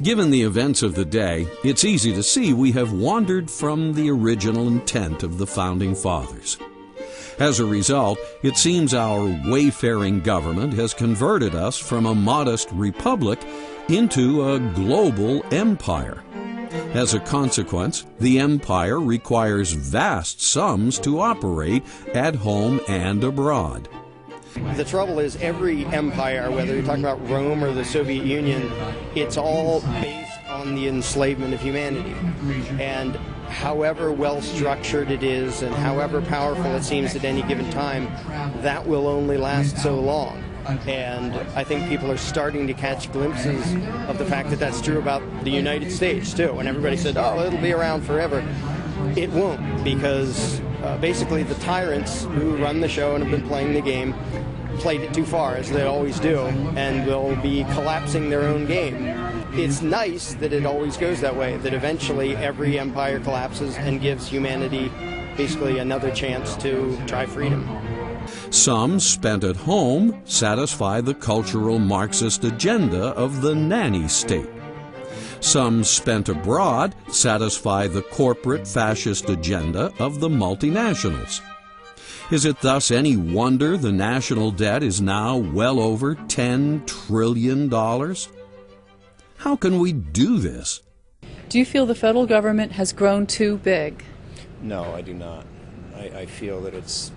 Given the events of the day, it's easy to see we have wandered from the original intent of the Founding Fathers. As a result, it seems our wayfaring government has converted us from a modest republic into a global empire. As a consequence, the empire requires vast sums to operate at home and abroad. The trouble is every empire, whether you're talking about Rome or the Soviet Union, it's all based on the enslavement of humanity. And however well structured it is and however powerful it seems at any given time, that will only last so long. And I think people are starting to catch glimpses of the fact that that's true about the United States too. And everybody said, oh, it'll be around forever. It won't, because basically the tyrants who run the show and have been playing the game played it too far, as they always do, and will be collapsing their own game. It's nice that it always goes that way, that eventually every empire collapses and gives humanity basically another chance to try freedom. Some spent at home satisfy the cultural Marxist agenda of the nanny state. Some spent abroad satisfy the corporate fascist agenda of the multinationals. Is it thus any wonder the national debt is now well over $10 trillion? How can we do this? Do you feel the federal government has grown too big? No, I do not. I feel that it's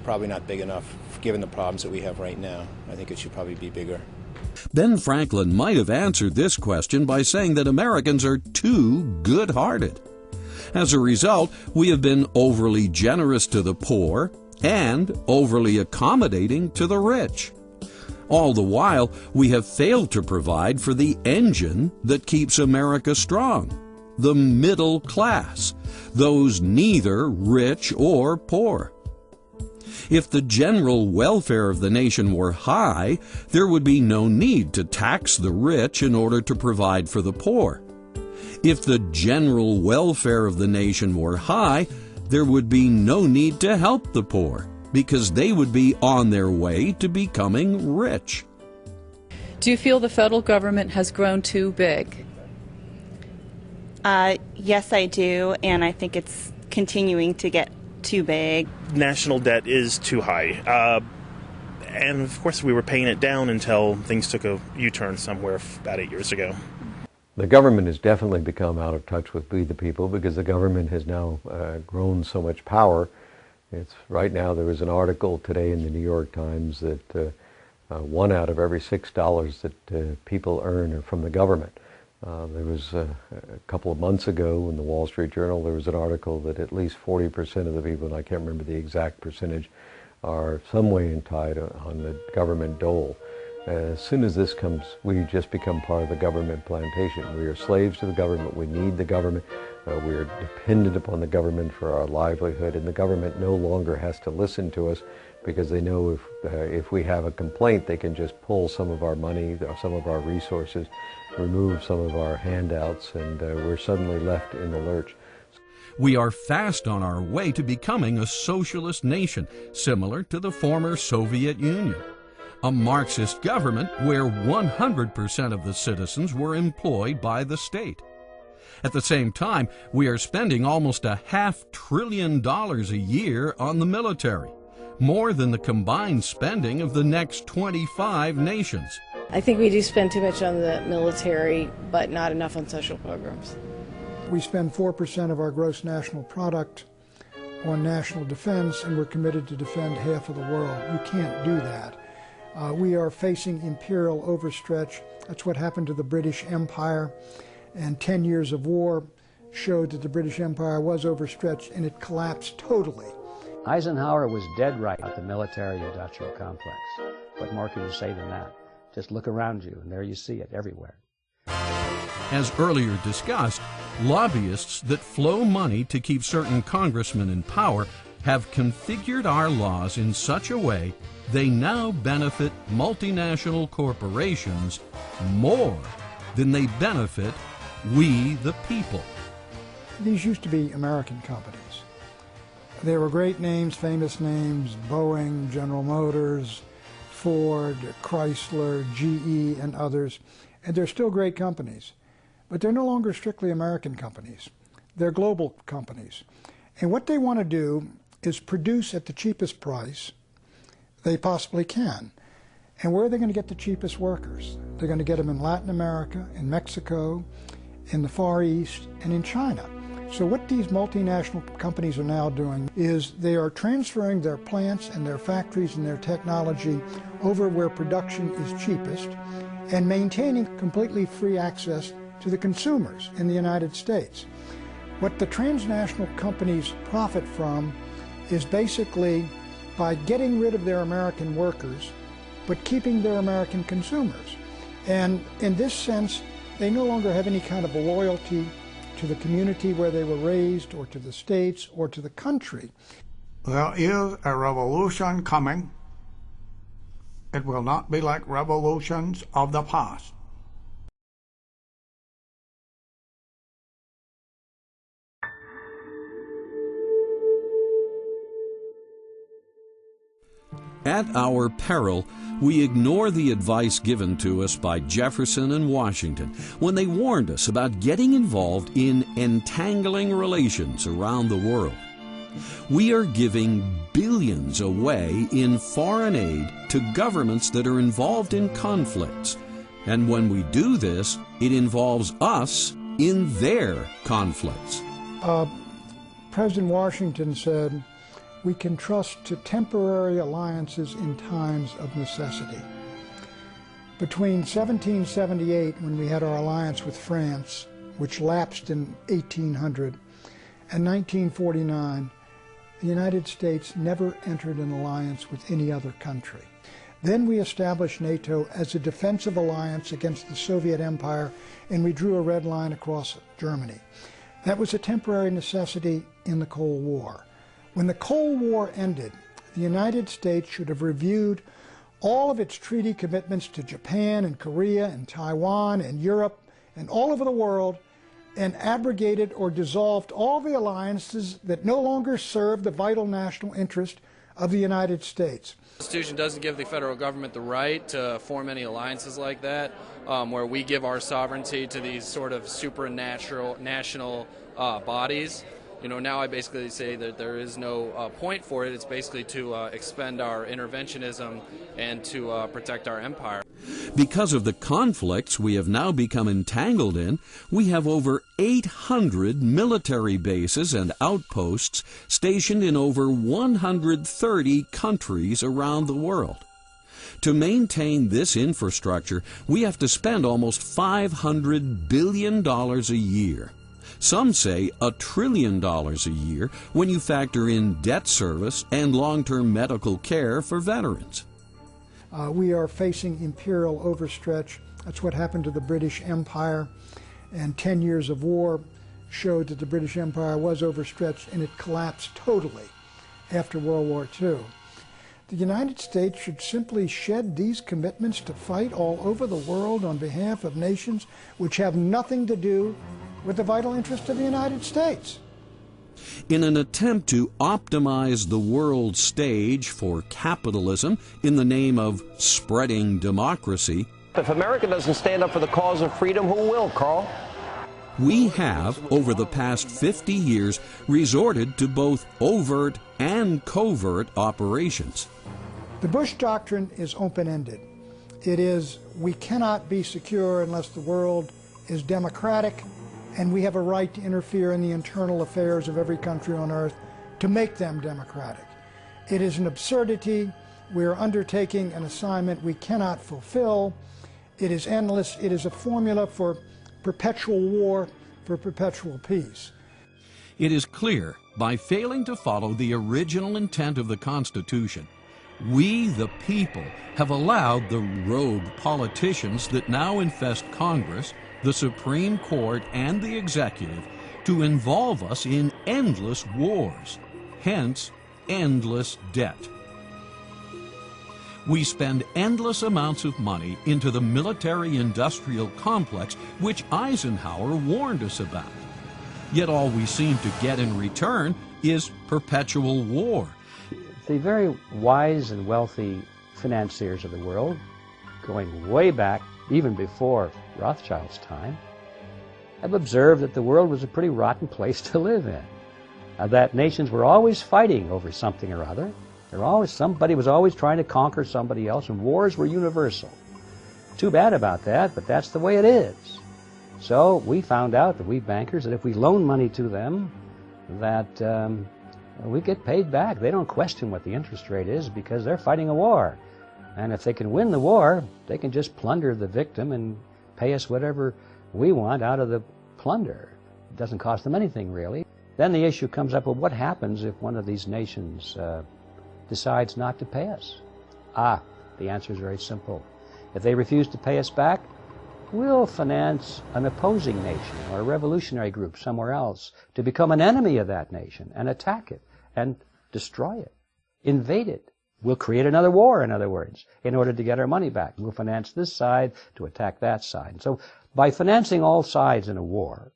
probably not big enough given the problems that we have right now. I think it should probably be bigger. Ben Franklin might have answered this question by saying that Americans are too good-hearted. As a result, we have been overly generous to the poor and overly accommodating to the rich. All the while, we have failed to provide for the engine that keeps America strong, the middle class, those neither rich or poor. If the general welfare of the nation were high, there would be no need to tax the rich in order to provide for the poor. If the general welfare of the nation were high, there would be no need to help the poor, because they would be on their way to becoming rich. Do you feel the federal government has grown too big? Yes, I do, and I think it's continuing to get too big. National debt is too high. And of course we were paying it down until things took a U-turn somewhere about 8 years ago. The government has definitely become out of touch with we the people, because the government has now grown so much power. Right now there was an article today in the New York Times that 1 out of every $6 that people earn are from the government. There was a couple of months ago in the Wall Street Journal, there was an article that at least 40% of the people, and I can't remember the exact percentage, are some way tied on the government dole. As soon as this comes, we just become part of the government plantation. We are slaves to the government. We need the government. We are dependent upon the government for our livelihood, and the government no longer has to listen to us, because they know if we have a complaint, they can just pull some of our money, some of our resources, remove some of our handouts, and we're suddenly left in the lurch. We are fast on our way to becoming a socialist nation, similar to the former Soviet Union. A Marxist government where 100% of the citizens were employed by the state. At the same time, we are spending almost $500 billion a year on the military, more than the combined spending of the next 25 nations. I think we do spend too much on the military, but not enough on social programs. We spend 4% of our gross national product on national defense, and we're committed to defend half of the world. You can't do that. We are facing imperial overstretch. That's what happened to the British Empire, and 10 years of war showed that the British Empire was overstretched, and it collapsed totally. Eisenhower was dead right about the military-industrial complex. What more can you say than that? Just look around you, and there you see it everywhere. As earlier discussed, lobbyists that flow money to keep certain congressmen in power have configured our laws in such a way they now benefit multinational corporations more than they benefit we the people. These used to be American companies. There were great names, famous names: Boeing, General Motors, Ford, Chrysler, GE, and others. and they're still great companies, but they're no longer strictly American companies. They're global companies. And what they want to do is produce at the cheapest price they possibly can. And where are they going to get the cheapest workers? They're going to get them in Latin America, in Mexico, in the Far East, and in China. So what these multinational companies are now doing is they are transferring their plants and their factories and their technology over where production is cheapest and maintaining completely free access to the consumers in the United States. What the transnational companies profit from is basically by getting rid of their American workers but keeping their American consumers. And in this sense, they no longer have any kind of a loyalty to the community where they were raised, or to the states, or to the country. There is a revolution coming. It will not be like revolutions of the past. At our peril, we ignore the advice given to us by Jefferson and Washington when they warned us about getting involved in entangling relations around the world. We are giving billions away in foreign aid to governments that are involved in conflicts. And when we do this, it involves us in their conflicts. President Washington said, "We can trust to temporary alliances in times of necessity." Between 1778, when we had our alliance with France, which lapsed in 1800, and 1949, the United States never entered an alliance with any other country. Then we established NATO as a defensive alliance against the Soviet Empire, and we drew a red line across Germany. That was a temporary necessity in the Cold War. When the Cold War ended, the United States should have reviewed all of its treaty commitments to Japan and Korea and Taiwan and Europe and all over the world, and abrogated or dissolved all the alliances that no longer serve the vital national interest of the United States. The Constitution doesn't give the federal government the right to form any alliances like that, where we give our sovereignty to these sort of supernatural national bodies. You know, now I basically say that there is no point for it. It's basically to expend our interventionism and to protect our empire. Because of the conflicts we have now become entangled in, we have over 800 military bases and outposts stationed in over 130 countries around the world. To maintain this infrastructure, we have to spend almost $500 billion a year. Some say $1 trillion a year when you factor in debt service and long-term medical care for veterans. We are facing imperial overstretch. That's what happened to the British Empire, and 10 years of war showed that the British Empire was overstretched, and it collapsed totally after World War II. The United States should simply shed these commitments to fight all over the world on behalf of nations which have nothing to do with the vital interest of the United States. In an attempt to optimize the world stage for capitalism in the name of spreading democracy, if America doesn't stand up for the cause of freedom, who will, Carl? We have, over the past 50 years, resorted to both overt and covert operations. The Bush Doctrine is open-ended. It is, we cannot be secure unless the world is democratic, and we have a right to interfere in the internal affairs of every country on earth to make them democratic. It is an absurdity. We are undertaking an assignment we cannot fulfill. It is endless. It is a formula for perpetual war, for perpetual peace. It is clear, by failing to follow the original intent of the Constitution, we, the people, have allowed the rogue politicians that now infest Congress, the Supreme Court, and the executive to involve us in endless wars, hence endless debt. We spend endless amounts of money into the military-industrial complex which Eisenhower warned us about. Yet all we seem to get in return is perpetual war. The very wise and wealthy financiers of the world, going way back even before Rothschild's time, have observed that the world was a pretty rotten place to live in. That nations were always fighting over something or other. Somebody was always trying to conquer somebody else, and wars were universal. Too bad about that, but that's the way it is. So we found out, that we bankers, that if we loan money to them, that we get paid back. They don't question what the interest rate is because they're fighting a war. And if they can win the war, they can just plunder the victim and pay us whatever we want out of the plunder. It doesn't cost them anything, really. Then the issue comes up, well, what happens if one of these nations decides not to pay us? The answer is very simple. If they refuse to pay us back, we'll finance an opposing nation or a revolutionary group somewhere else to become an enemy of that nation and attack it and destroy it, invade it. We'll create another war, in other words, in order to get our money back. We'll finance this side to attack that side. And so by financing all sides in a war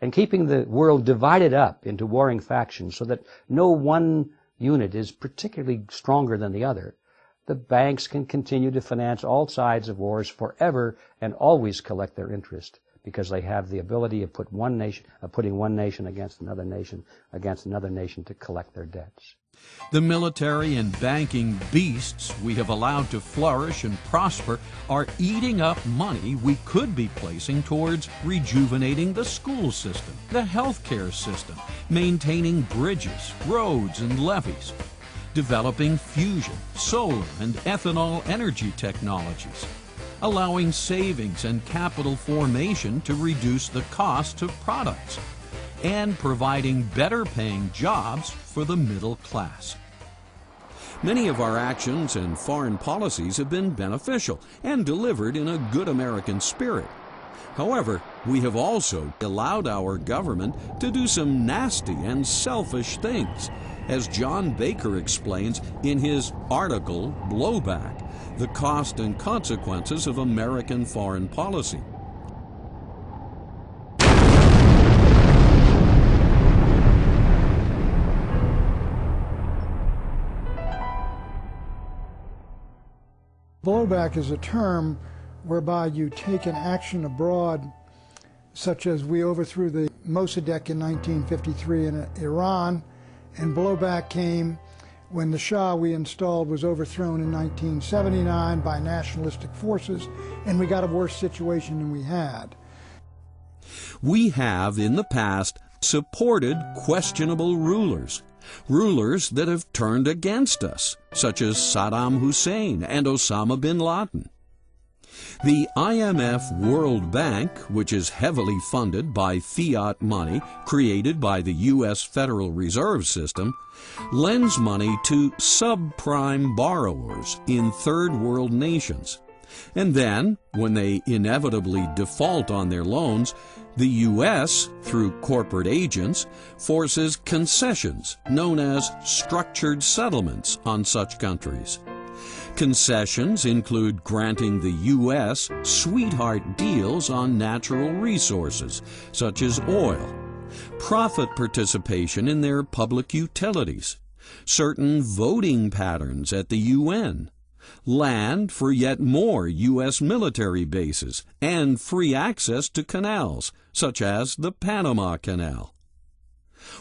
and keeping the world divided up into warring factions so that no one unit is particularly stronger than the other, the banks can continue to finance all sides of wars forever and always collect their interest because they have the ability of putting one nation against another nation to collect their debts. The military and banking beasts we have allowed to flourish and prosper are eating up money we could be placing towards rejuvenating the school system, the healthcare system, maintaining bridges, roads, and levees, developing fusion, solar, and ethanol energy technologies, allowing savings and capital formation to reduce the cost of products, and providing better-paying jobs for the middle class. Many of our actions and foreign policies have been beneficial and delivered in a good American spirit. However, we have also allowed our government to do some nasty and selfish things, as John Baker explains in his article, Blowback: The Cost and Consequences of American Foreign Policy. Blowback is a term whereby you take an action abroad, such as we overthrew the Mossadegh in 1953 in Iran, and blowback came when the Shah we installed was overthrown in 1979 by nationalistic forces, and we got a worse situation than we had. We have, in the past, supported questionable rulers that have turned against us, such as Saddam Hussein and Osama bin Laden. The IMF World Bank, which is heavily funded by fiat money created by the U.S. Federal Reserve System, lends money to subprime borrowers in third world nations. And then, when they inevitably default on their loans, the U.S., through corporate agents, forces concessions known as structured settlements on such countries. Concessions include granting the U.S. sweetheart deals on natural resources, such as oil, profit participation in their public utilities, certain voting patterns at the UN, land for yet more U.S. military bases, and free access to canals, such as the Panama Canal.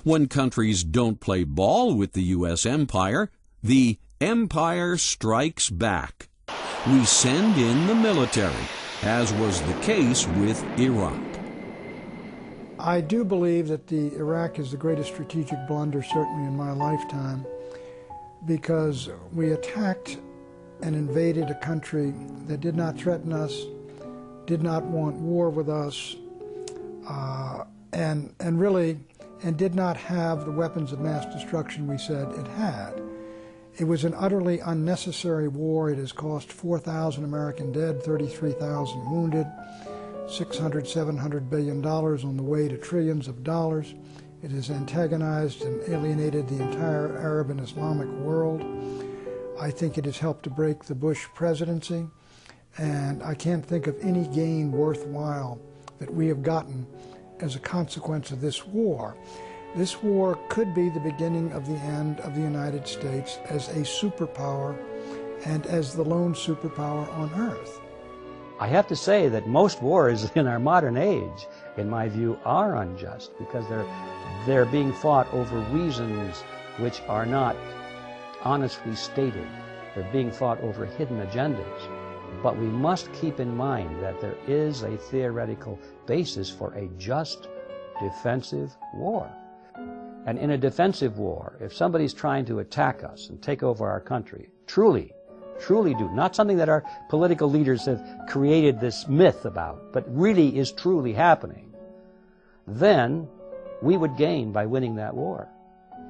When countries don't play ball with the U.S. empire, the empire strikes back. We send in the military, as was the case with Iraq. I do believe that Iraq is the greatest strategic blunder, certainly in my lifetime, because we attacked and invaded a country that did not threaten us, did not want war with us, and did not have the weapons of mass destruction we said it had. It was an utterly unnecessary war. It has cost 4,000 American dead, 33,000 wounded, $700 billion on the way to trillions of dollars. It has antagonized and alienated the entire Arab and Islamic world. I think it has helped to break the Bush presidency, and I can't think of any gain worthwhile that we have gotten as a consequence of this war. This war could be the beginning of the end of the United States as a superpower and as the lone superpower on earth. I have to say that most wars in our modern age, in my view, are unjust because they're being fought over reasons which are not honestly stated. They're being fought over hidden agendas. But we must keep in mind that there is a theoretical basis for a just defensive war. And in a defensive war, if somebody's trying to attack us and take over our country, truly do, not something that our political leaders have created this myth about, but really is truly happening, then we would gain by winning that war.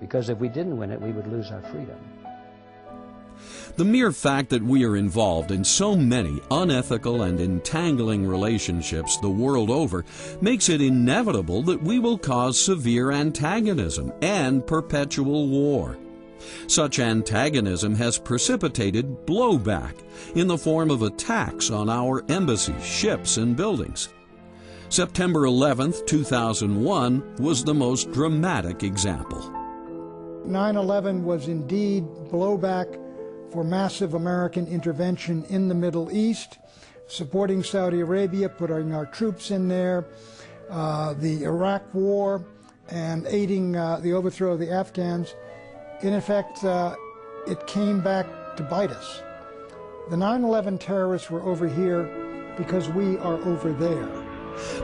Because if we didn't win it, we would lose our freedom. The mere fact that we are involved in so many unethical and entangling relationships the world over makes it inevitable that we will cause severe antagonism and perpetual war. Such antagonism has precipitated blowback in the form of attacks on our embassies, ships, and buildings. September 11, 2001 was the most dramatic example. 9/11 was indeed blowback for massive American intervention in the Middle East, supporting Saudi Arabia, putting our troops in there, the Iraq War, and aiding the overthrow of the Afghans. In effect, it came back to bite us. The 9/11 terrorists were over here because we are over there.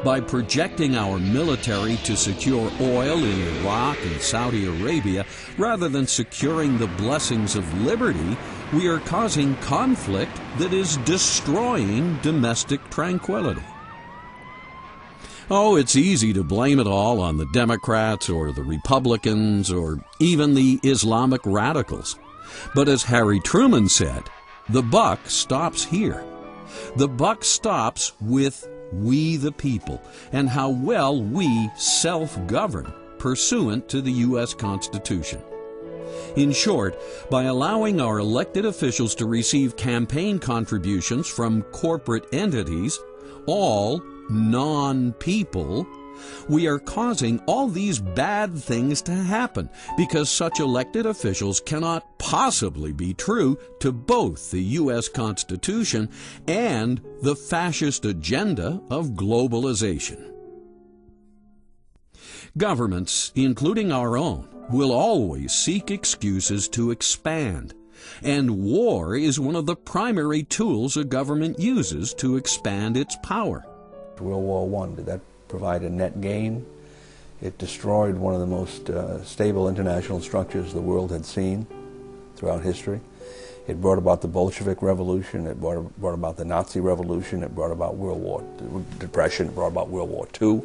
By projecting our military to secure oil in Iraq and Saudi Arabia, rather than securing the blessings of liberty, we are causing conflict that is destroying domestic tranquility. Oh, it's easy to blame it all on the Democrats or the Republicans or even the Islamic radicals. But as Harry Truman said, the buck stops here. The buck stops with we the people and how well we self-govern pursuant to the U.S. Constitution. In short, by allowing our elected officials to receive campaign contributions from corporate entities, all non-people, we are causing all these bad things to happen because such elected officials cannot possibly be true to both the U.S. Constitution and the fascist agenda of globalization. Governments, including our own, will always seek excuses to expand, and war is one of the primary tools a government uses to expand its power. World War I, did that provide a net gain? It destroyed one of the most stable international structures the world had seen throughout history. It brought about the Bolshevik Revolution, it brought about the Nazi Revolution, it brought about World War Depression, it brought about World War II.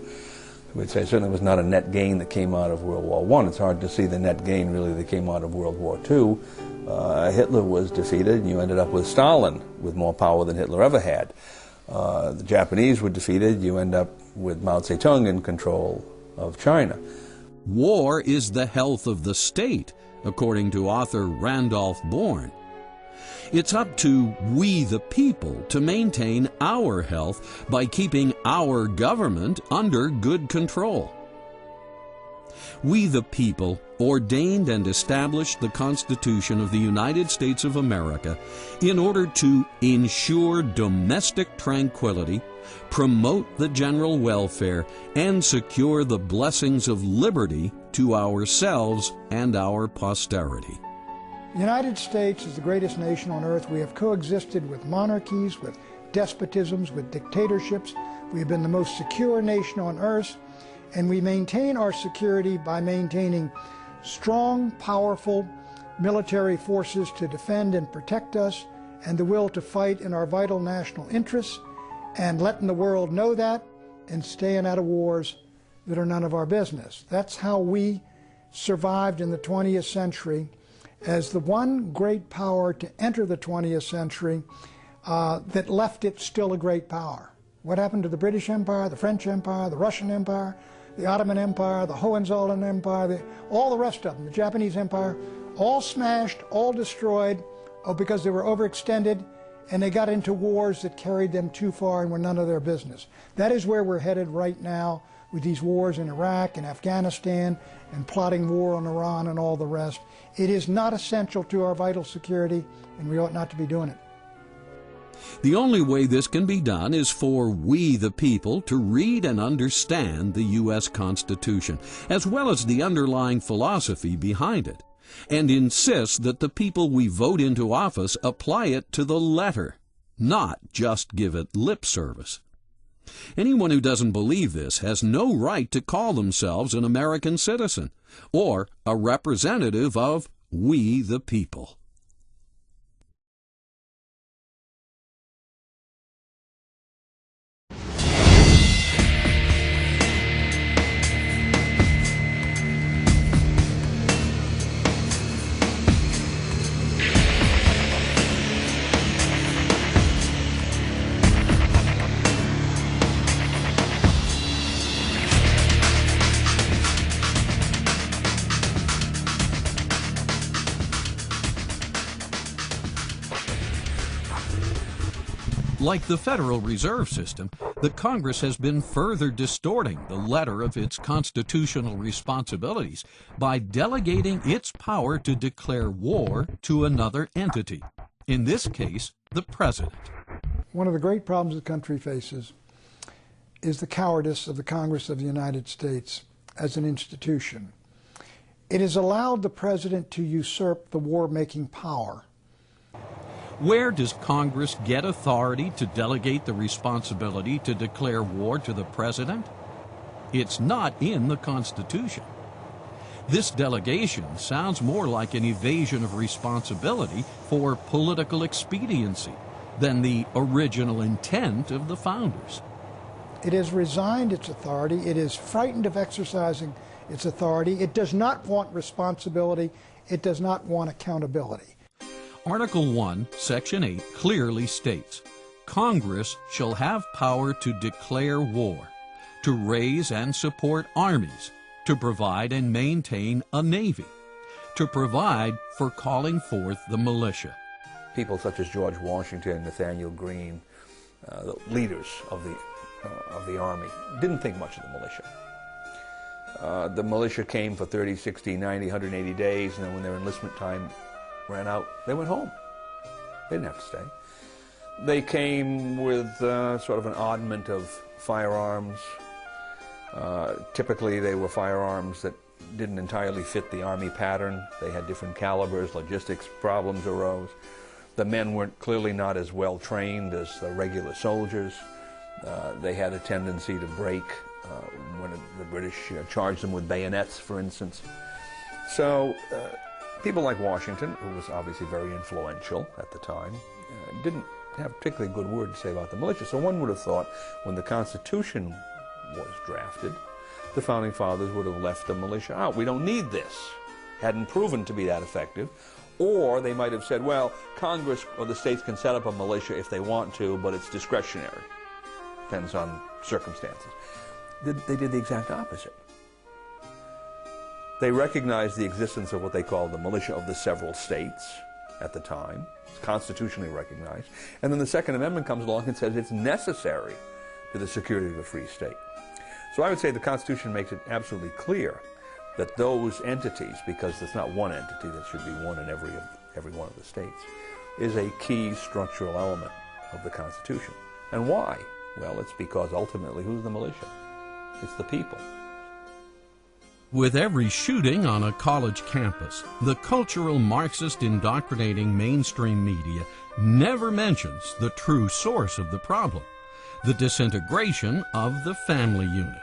We'd say certainly it was not a net gain that came out of World War I. It's hard to see the net gain really that came out of World War II. Hitler was defeated and you ended up with Stalin with more power than Hitler ever had. The Japanese were defeated, you end up with Mao Zedong in control of China. War is the health of the state, according to author Randolph Bourne. It's up to we the people to maintain our health by keeping our government under good control. We the people ordained and established the Constitution of the United States of America in order to ensure domestic tranquility, promote the general welfare, and secure the blessings of liberty to ourselves and our posterity. The United States is the greatest nation on earth. We have coexisted with monarchies, with despotisms, with dictatorships. We have been the most secure nation on earth, and we maintain our security by maintaining strong, powerful military forces to defend and protect us, and the will to fight in our vital national interests, and letting the world know that, and staying out of wars that are none of our business. That's how we survived in the 20th century as the one great power to enter the 20th century that left it still a great power. What happened to the British Empire, the French Empire, the Russian Empire, the Ottoman Empire, the Hohenzollern Empire, all the rest of them, the Japanese Empire, all smashed, all destroyed, because they were overextended and they got into wars that carried them too far and were none of their business. That is where we're headed right now with these wars in Iraq and Afghanistan and plotting war on Iran and all the rest. It is not essential to our vital security, and we ought not to be doing it. The only way this can be done is for we the people to read and understand the U.S. Constitution, as well as the underlying philosophy behind it, and insist that the people we vote into office apply it to the letter, not just give it lip service. Anyone who doesn't believe this has no right to call themselves an American citizen or a representative of we the people. Like the Federal Reserve System, the Congress has been further distorting the letter of its constitutional responsibilities by delegating its power to declare war to another entity, in this case, the President. One of the great problems the country faces is the cowardice of the Congress of the United States as an institution. It has allowed the President to usurp the war-making power. Where does Congress get authority to delegate the responsibility to declare war to the President? It's not in the Constitution. This delegation sounds more like an evasion of responsibility for political expediency than the original intent of the founders. It has resigned its authority. It is frightened of exercising its authority. It does not want responsibility. It does not want accountability. Article 1, Section 8 clearly states, Congress shall have power to declare war, to raise and support armies, to provide and maintain a navy, to provide for calling forth the militia. People such as George Washington, Nathaniel Greene, the leaders of the Army, didn't think much of the militia. The militia came for 30, 60, 90, 180 days, and then when their enlistment time ran out, they went home. They didn't have to stay. They came with sort of an oddment of firearms. Typically they were firearms that didn't entirely fit the Army pattern. They had different calibers, logistics problems arose. The men weren't clearly not as well trained as the regular soldiers. They had a tendency to break when the British charged them with bayonets, for instance. So people like Washington, who was obviously very influential at the time, didn't have a particularly good word to say about the militia. So one would have thought when the Constitution was drafted, the Founding Fathers would have left the militia out. We don't need this. Hadn't proven to be that effective. Or they might have said, well, Congress or the states can set up a militia if they want to, but it's discretionary. Depends on circumstances. They did the exact opposite. They recognized the existence of what they called the militia of the several states at the time. It's constitutionally recognized. And then the Second Amendment comes along and says it's necessary to the security of a free state. So I would say the Constitution makes it absolutely clear that those entities, because there's not one entity, that should be one in every one of the states, is a key structural element of the Constitution. And why? Well, it's because ultimately, who's the militia? It's the people. With every shooting on a college campus, the cultural Marxist indoctrinating mainstream media never mentions the true source of the problem, the disintegration of the family unit.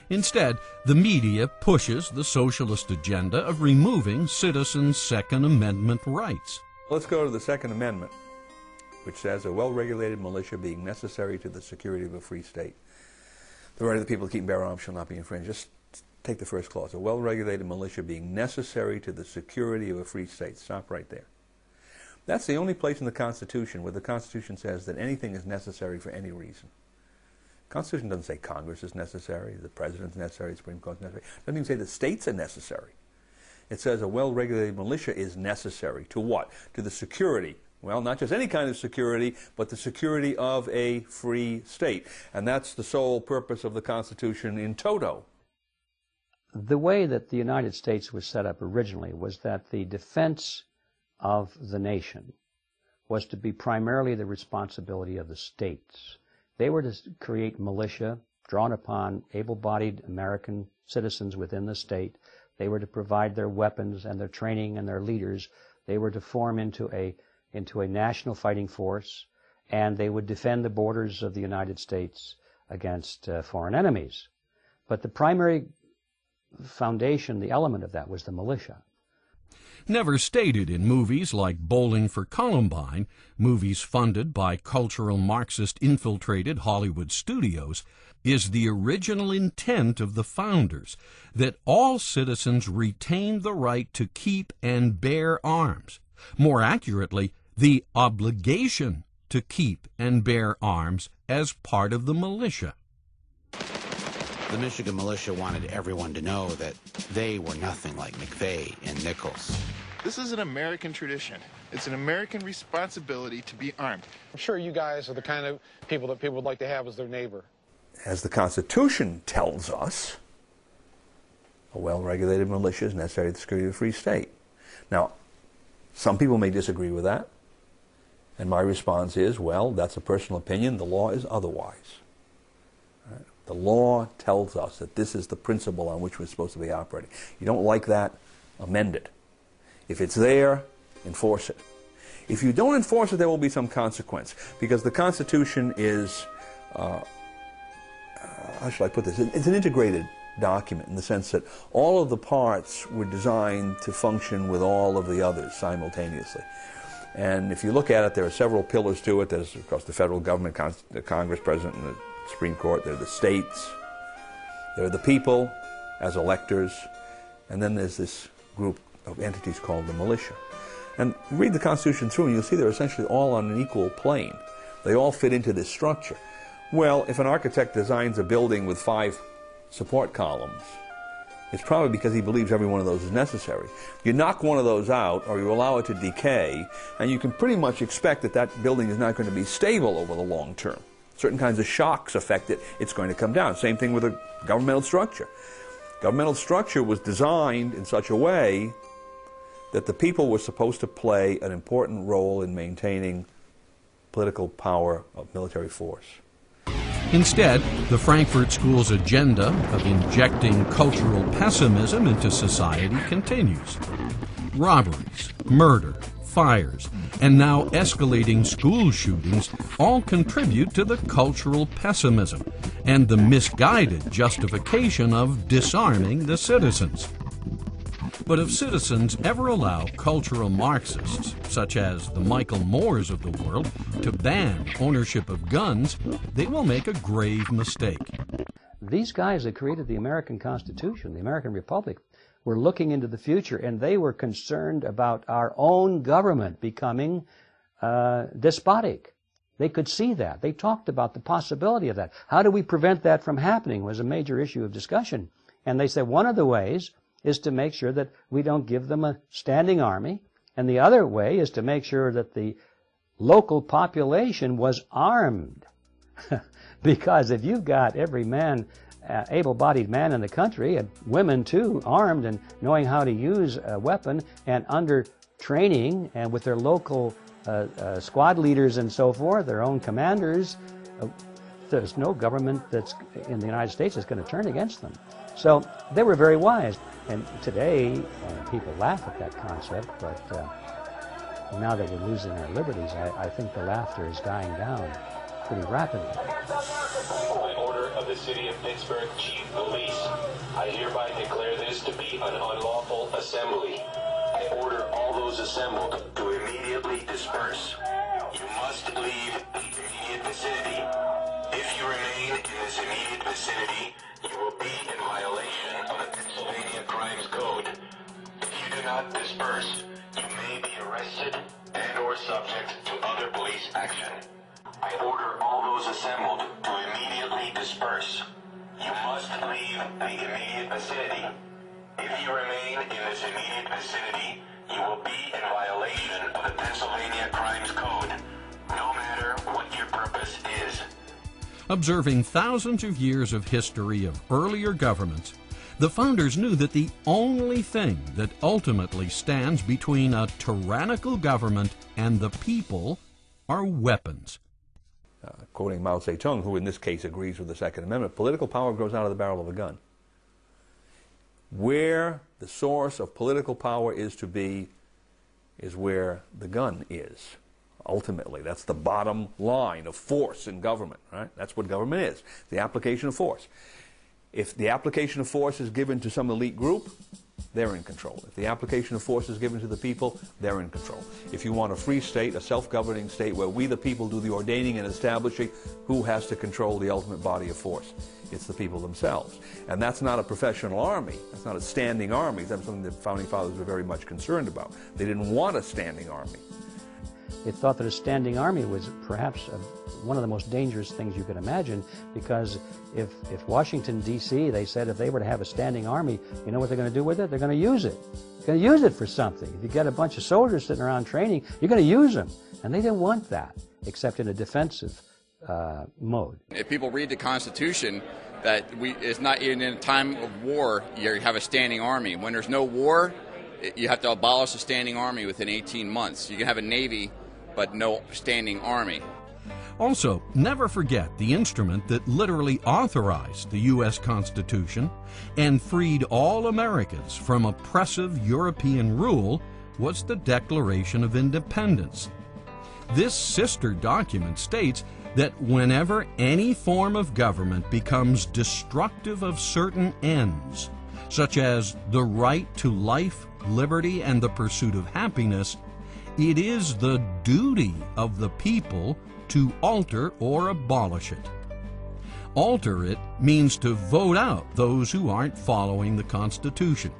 Instead, the media pushes the socialist agenda of removing citizens' Second Amendment rights. Let's go to the Second Amendment, which says a well-regulated militia being necessary to the security of a free state. The right of the people to keep and bear arms shall not be infringed. Just take the first clause. A well-regulated militia being necessary to the security of a free state. Stop right there. That's the only place in the Constitution where the Constitution says that anything is necessary for any reason. The Constitution doesn't say Congress is necessary, the President is necessary, the Supreme Court is necessary. It doesn't even say the states are necessary. It says a well-regulated militia is necessary to what? To the security. Well, not just any kind of security, but the security of a free state. And that's the sole purpose of the Constitution in toto. The way that the United States was set up originally was that the defense of the nation was to be primarily the responsibility of the states. They were to create militia drawn upon able-bodied American citizens within the state. They were to provide their weapons and their training and their leaders. They were to form into a national fighting force, and they would defend the borders of the United States against foreign enemies. But the primary foundation, the element of that, was the militia. Never stated in movies like Bowling for Columbine, movies funded by cultural Marxist-infiltrated Hollywood studios, is the original intent of the founders that all citizens retain the right to keep and bear arms. More accurately, the obligation to keep and bear arms as part of the militia. The Michigan militia wanted everyone to know that they were nothing like McVeigh and Nichols. This is an American tradition. It's an American responsibility to be armed. I'm sure you guys are the kind of people that people would like to have as their neighbor. As the Constitution tells us, a well-regulated militia is necessary to the security of a free state. Now, some people may disagree with that, and my response is, well, that's a personal opinion. The law is otherwise. Right? The law tells us that this is the principle on which we're supposed to be operating. You don't like that, amend it. If it's there, enforce it. If you don't enforce it, there will be some consequence, because the Constitution is, how should I put this? It's an integrated document in the sense that all of the parts were designed to function with all of the others simultaneously. And if you look at it, there are several pillars to it. There's, of course, the federal government, the Congress, President, and the Supreme Court. There are the states. There are the people as electors. And then there's this group of entities called the militia. And read the Constitution through and you'll see they're essentially all on an equal plane. They all fit into this structure. Well, if an architect designs a building with 5 support columns, it's probably because he believes every one of those is necessary. You knock one of those out, or you allow it to decay, and you can pretty much expect that that building is not going to be stable over the long term. Certain kinds of shocks affect it, it's going to come down. Same thing with a governmental structure. Governmental structure was designed in such a way that the people were supposed to play an important role in maintaining political power of military force. Instead, the Frankfurt School's agenda of injecting cultural pessimism into society continues. Robberies, murder, fires, and now escalating school shootings all contribute to the cultural pessimism and the misguided justification of disarming the citizens. But if citizens ever allow cultural Marxists, such as the Michael Moores of the world, to ban ownership of guns, they will make a grave mistake. These guys that created the American Constitution, the American Republic, were looking into the future, and they were concerned about our own government becoming despotic. They could see that. They talked about the possibility of that. How do we prevent that from happening was a major issue of discussion. And they said one of the ways is to make sure that we don't give them a standing army, and the other way is to make sure that the local population was armed. Because if you've got every man, able-bodied man in the country, and women too, armed and knowing how to use a weapon and under training and with their local squad leaders and so forth, their own commanders, there's no government that's in the United States that's going to turn against them. So they were very wise. And today, people laugh at that concept, but now that we're losing our liberties, I think the laughter is dying down pretty rapidly. By order of the City of Pittsburgh Chief Police, I hereby declare this to be an unlawful assembly. I order all those assembled to immediately disperse. You must leave the immediate vicinity. If you remain in this immediate vicinity, you will be in violation of the Pennsylvania Crimes Code. If you do not disperse, you may be arrested and/or subject to other police action. I order all those assembled to immediately disperse. You must leave the immediate vicinity. If you remain in this immediate vicinity, you will be in violation of the Pennsylvania Crimes Code, no matter what your purpose is. Observing thousands of years of history of earlier governments, The founders knew that the only thing that ultimately stands between a tyrannical government and the people are weapons. Quoting Mao Zedong, who in this case agrees with the Second Amendment, political power grows out of the barrel of a gun. Where the source of political power is to be is where the gun is. Ultimately, that's the bottom line of force in government, right? That's what government is, the application of force. If the application of force is given to some elite group, they're in control. If the application of force is given to the people, they're in control. If you want a free state, a self-governing state where we the people do the ordaining and establishing, who has to control the ultimate body of force? It's the people themselves. And that's not a professional army. That's not a standing army. That's something the Founding Fathers were very much concerned about. They didn't want a standing army. It thought that a standing army was perhaps one of the most dangerous things you could imagine, because if Washington, D.C., they said if they were to have a standing army, you know what they're going to do with it? They're going to use it. They're going to use it for something. If you get a bunch of soldiers sitting around training, you're going to use them. And they didn't want that, except in a defensive mode. If people read the Constitution, that it's not in a time of war you have a standing army. When there's no war, you have to abolish a standing army within 18 months. You can have a navy, but no standing army. Also, never forget the instrument that literally authorized the U.S. Constitution and freed all Americans from oppressive European rule was the Declaration of Independence. This sister document states that whenever any form of government becomes destructive of certain ends, such as the right to life, liberty, and the pursuit of happiness, it is the duty of the people to alter or abolish it. Alter it means to vote out those who aren't following the Constitution.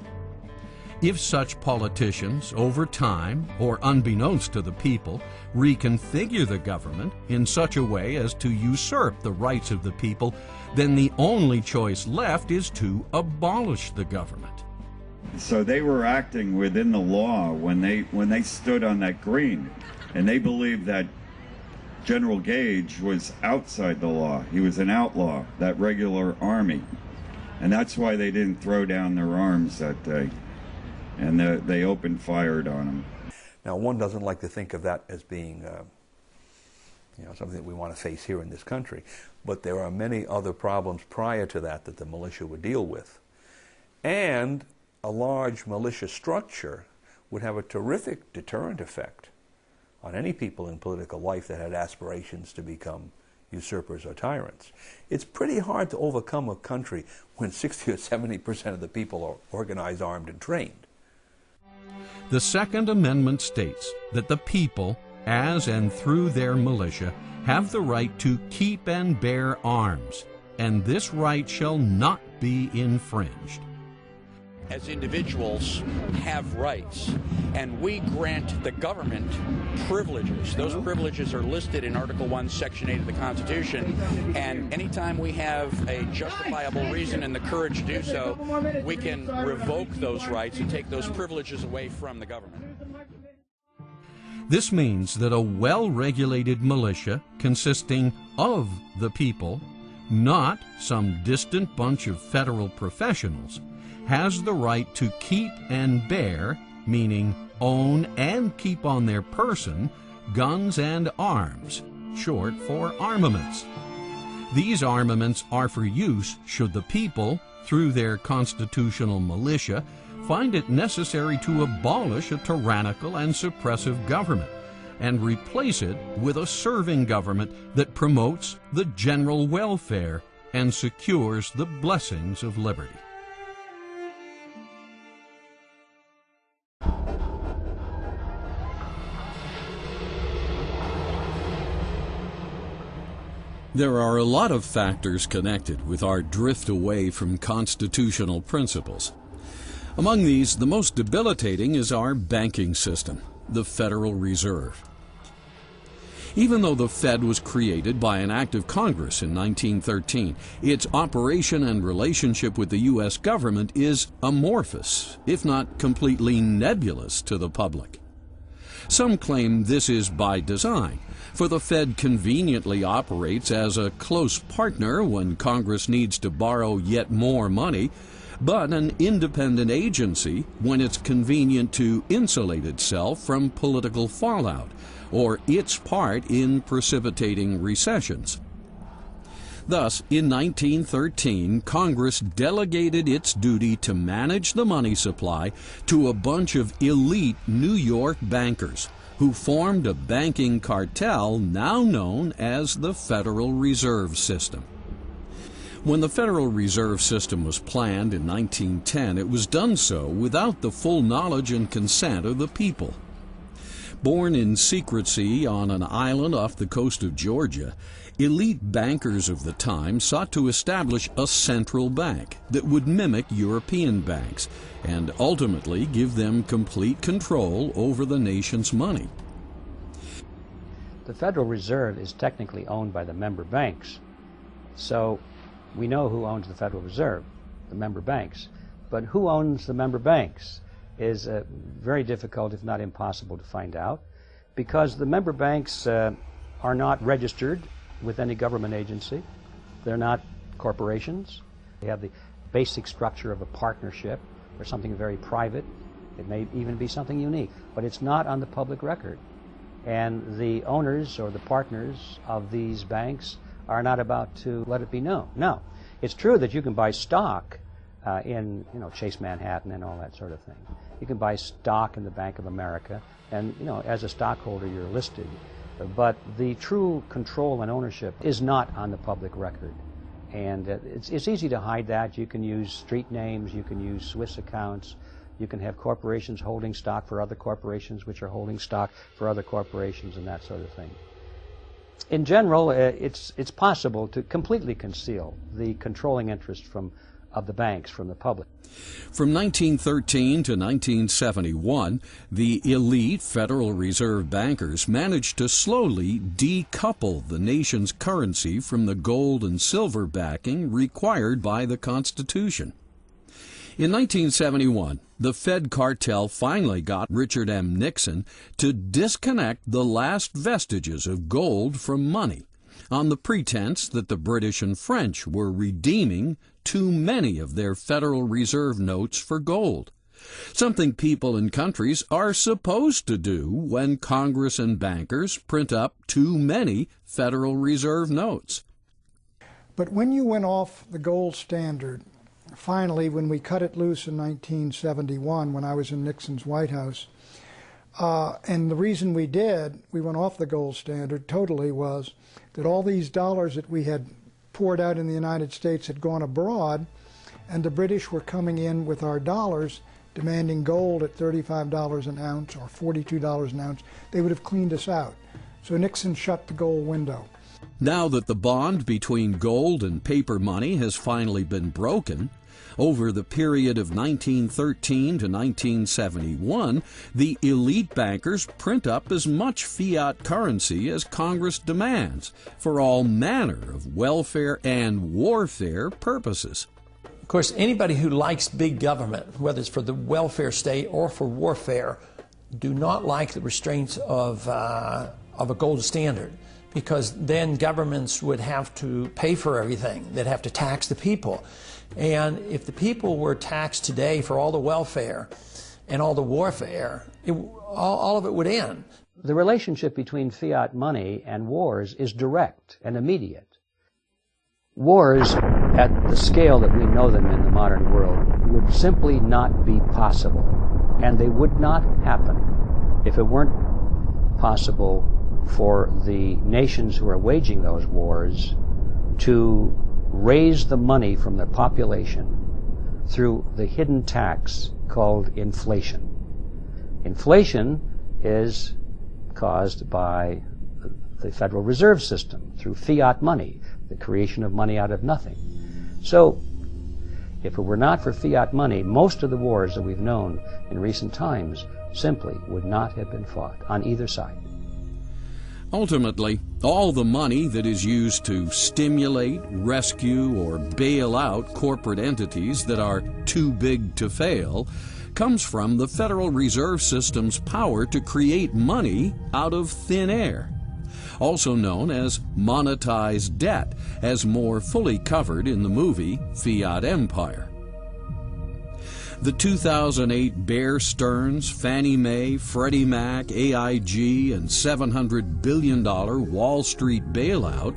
If such politicians, over time, or unbeknownst to the people, reconfigure the government in such a way as to usurp the rights of the people, then the only choice left is to abolish the government. So they were acting within the law when they stood on that green, and they believed that General Gage was outside the law. He was an outlaw, that regular army. And that's why they didn't throw down their arms that day. And they opened fire on him. Now, one doesn't like to think of that as being something that we want to face here in this country. But there are many other problems prior to that that the militia would deal with. And a large militia structure would have a terrific deterrent effect on any people in political life that had aspirations to become usurpers or tyrants. It's pretty hard to overcome a country when 60 or 70% of the people are organized, armed, and trained. The Second Amendment states that the people, as and through their militia, have the right to keep and bear arms, and this right shall not be infringed. As individuals have rights, and we grant the government privileges. Those privileges are listed in Article 1, Section 8 of the Constitution, and anytime we have a justifiable reason and the courage to do so, we can revoke those rights and take those privileges away from the government. This means that a well-regulated militia consisting of the people, not some distant bunch of federal professionals, has the right to keep and bear, meaning own and keep on their person, guns and arms, short for armaments. These armaments are for use should the people, through their constitutional militia, find it necessary to abolish a tyrannical and suppressive government and replace it with a serving government that promotes the general welfare and secures the blessings of liberty. There are a lot of factors connected with our drift away from constitutional principles. Among these, the most debilitating is our banking system, the Federal Reserve. Even though the Fed was created by an act of Congress in 1913, its operation and relationship with the U.S. government is amorphous, if not completely nebulous to the public. Some claim this is by design, for the Fed conveniently operates as a close partner when Congress needs to borrow yet more money, but an independent agency when it's convenient to insulate itself from political fallout or its part in precipitating recessions. Thus, in 1913, Congress delegated its duty to manage the money supply to a bunch of elite New York bankers who formed a banking cartel now known as the Federal Reserve System. When the Federal Reserve System was planned in 1910, it was done so without the full knowledge and consent of the people. Born in secrecy on an island off the coast of Georgia, elite bankers of the time sought to establish a central bank that would mimic European banks and ultimately give them complete control over the nation's money. The Federal Reserve is technically owned by the member banks, so we know who owns the Federal Reserve, the member banks. But who owns the member banks is very difficult, if not impossible, to find out, because the member banks are not registered with any government agency. They're not corporations. They have the basic structure of a partnership or something very private. It may even be something unique, but it's not on the public record. And the owners or the partners of these banks are not about to let it be known. Now, it's true that you can buy stock in Chase Manhattan and all that sort of thing. You can buy stock in the Bank of America, and as a stockholder you're listed. But the true control and ownership is not on the public record. And it's easy to hide that. You can use street names, you can use Swiss accounts, you can have corporations holding stock for other corporations which are holding stock for other corporations and that sort of thing. In general, it's possible to completely conceal the controlling interest of the banks from the public. From 1913 to 1971, the elite Federal Reserve bankers managed to slowly decouple the nation's currency from the gold and silver backing required by the Constitution. In 1971, the Fed cartel finally got Richard M. Nixon to disconnect the last vestiges of gold from money on the pretense that the British and French were redeeming too many of their Federal Reserve notes for gold, something people and countries are supposed to do when Congress and bankers print up too many Federal Reserve notes. But when you went off the gold standard, finally, when we cut it loose in 1971, when I was in Nixon's White House, and the reason we went off the gold standard totally, was that all these dollars that we had poured out in the United States had gone abroad, and the British were coming in with our dollars demanding gold at $35 an ounce or $42 an ounce. They would have cleaned us out. So Nixon shut the gold window. Now that the bond between gold and paper money has finally been broken, over the period of 1913 to 1971, the elite bankers print up as much fiat currency as Congress demands for all manner of welfare and warfare purposes. Of course, anybody who likes big government, whether it's for the welfare state or for warfare, do not like the restraints of a gold standard, because then governments would have to pay for everything. They'd have to tax the people. And if the people were taxed today for all the welfare and all the warfare, all of it would end. The relationship between fiat money and wars is direct and immediate. Wars at the scale that we know them in the modern world would simply not be possible, and they would not happen if it weren't possible for the nations who are waging those wars to raise the money from their population through the hidden tax called inflation. Inflation is caused by the Federal Reserve System through fiat money, the creation of money out of nothing. So, if it were not for fiat money, most of the wars that we've known in recent times simply would not have been fought on either side. Ultimately, all the money that is used to stimulate, rescue, or bail out corporate entities that are too big to fail comes from the Federal Reserve System's power to create money out of thin air, also known as monetized debt, as more fully covered in the movie Fiat Empire. The 2008 Bear Stearns, Fannie Mae, Freddie Mac, AIG, and $700 billion Wall Street bailout,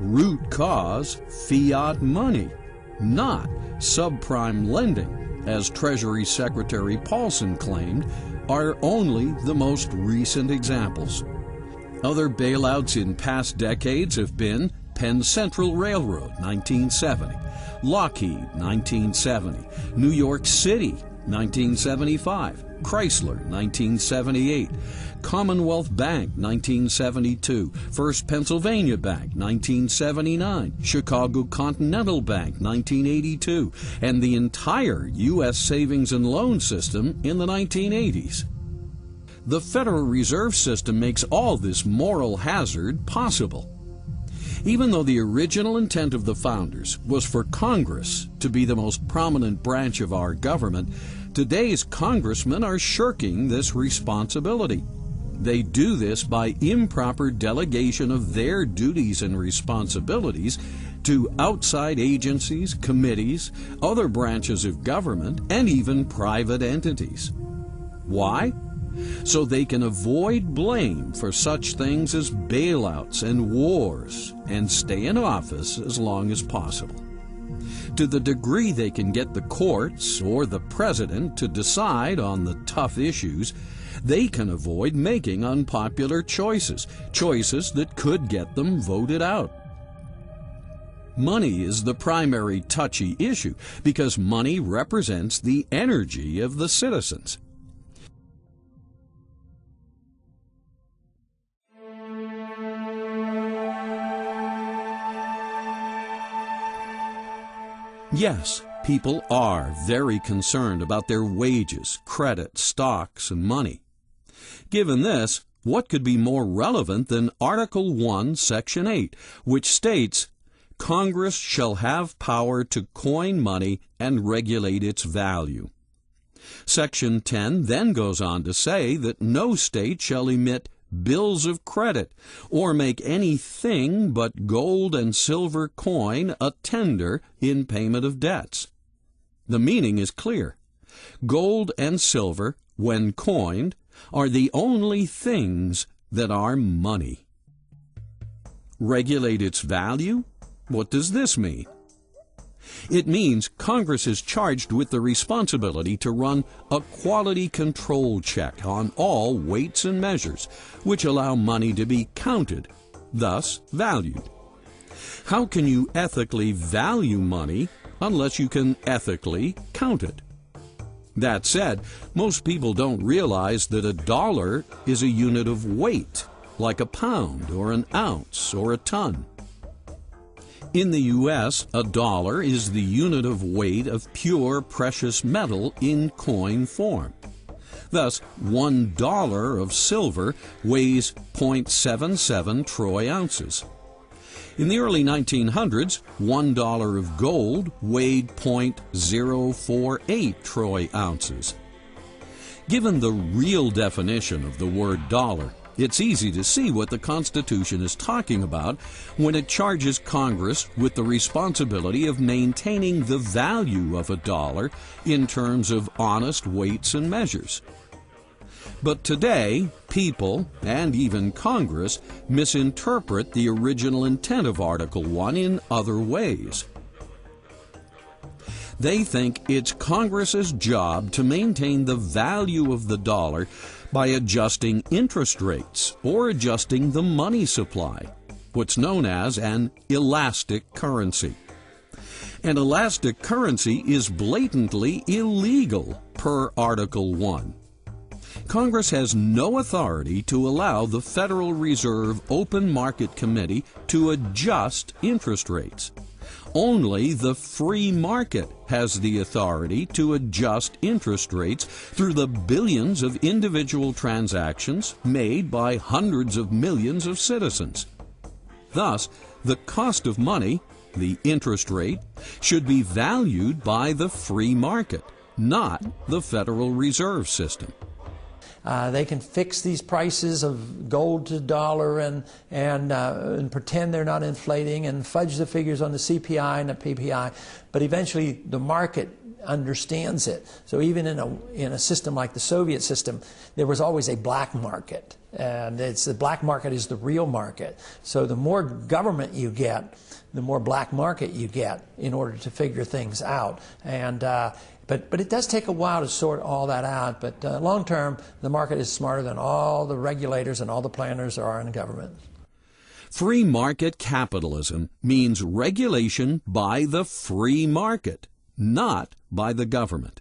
root cause fiat money, not subprime lending, as Treasury Secretary Paulson claimed, are only the most recent examples. Other bailouts in past decades have been Penn Central Railroad, 1970, Lockheed, 1970, New York City, 1975, Chrysler, 1978, Commonwealth Bank, 1972, First Pennsylvania Bank, 1979, Chicago Continental Bank, 1982, and the entire U.S. savings and loan system in the 1980s. The Federal Reserve System makes all this moral hazard possible. Even though the original intent of the founders was for Congress to be the most prominent branch of our government, today's congressmen are shirking this responsibility. They do this by improper delegation of their duties and responsibilities to outside agencies, committees, other branches of government, and even private entities. Why? So they can avoid blame for such things as bailouts and wars and stay in office as long as possible. To the degree they can get the courts or the president to decide on the tough issues, they can avoid making unpopular choices that could get them voted out. Money is the primary touchy issue because money represents the energy of the citizens. Yes, people are very concerned about their wages, credit, stocks, and money. Given this, what could be more relevant than Article 1, Section 8, which states, Congress shall have power to coin money and regulate its value. Section 10 then goes on to say that no state shall emit bills of credit, or make anything but gold and silver coin a tender in payment of debts. The meaning is clear. Gold and silver, when coined, are the only things that are money. Regulate its value? What does this mean? It means Congress is charged with the responsibility to run a quality control check on all weights and measures which allow money to be counted, thus valued. How can you ethically value money unless you can ethically count it? That said, most people don't realize that a dollar is a unit of weight, like a pound or an ounce or a ton. In the U.S., a dollar is the unit of weight of pure precious metal in coin form. Thus, $1 of silver weighs 0.77 troy ounces. In the early 1900s, $1 of gold weighed 0.048 troy ounces. Given the real definition of the word dollar, it's easy to see what the Constitution is talking about when it charges Congress with the responsibility of maintaining the value of a dollar in terms of honest weights and measures. But today, people, and even Congress, misinterpret the original intent of Article 1 in other ways. They think it's Congress's job to maintain the value of the dollar by adjusting interest rates or adjusting the money supply, what's known as an elastic currency. An elastic currency is blatantly illegal per Article 1. Congress has no authority to allow the Federal Reserve Open Market Committee to adjust interest rates. Only the free market has the authority to adjust interest rates through the billions of individual transactions made by hundreds of millions of citizens. Thus, the cost of money, the interest rate, should be valued by the free market, not the Federal Reserve System. They can fix these prices of gold to dollar and pretend they're not inflating and fudge the figures on the CPI and the PPI, but eventually the market understands it. So even in a system like the Soviet system, there was always a black market, and the black market is the real market. So the more government you get, the more black market you get in order to figure things out. And but it does take a while to sort all that out. But long term, the market is smarter than all the regulators and all the planners are in the government. Free market capitalism means regulation by the free market, not by the government.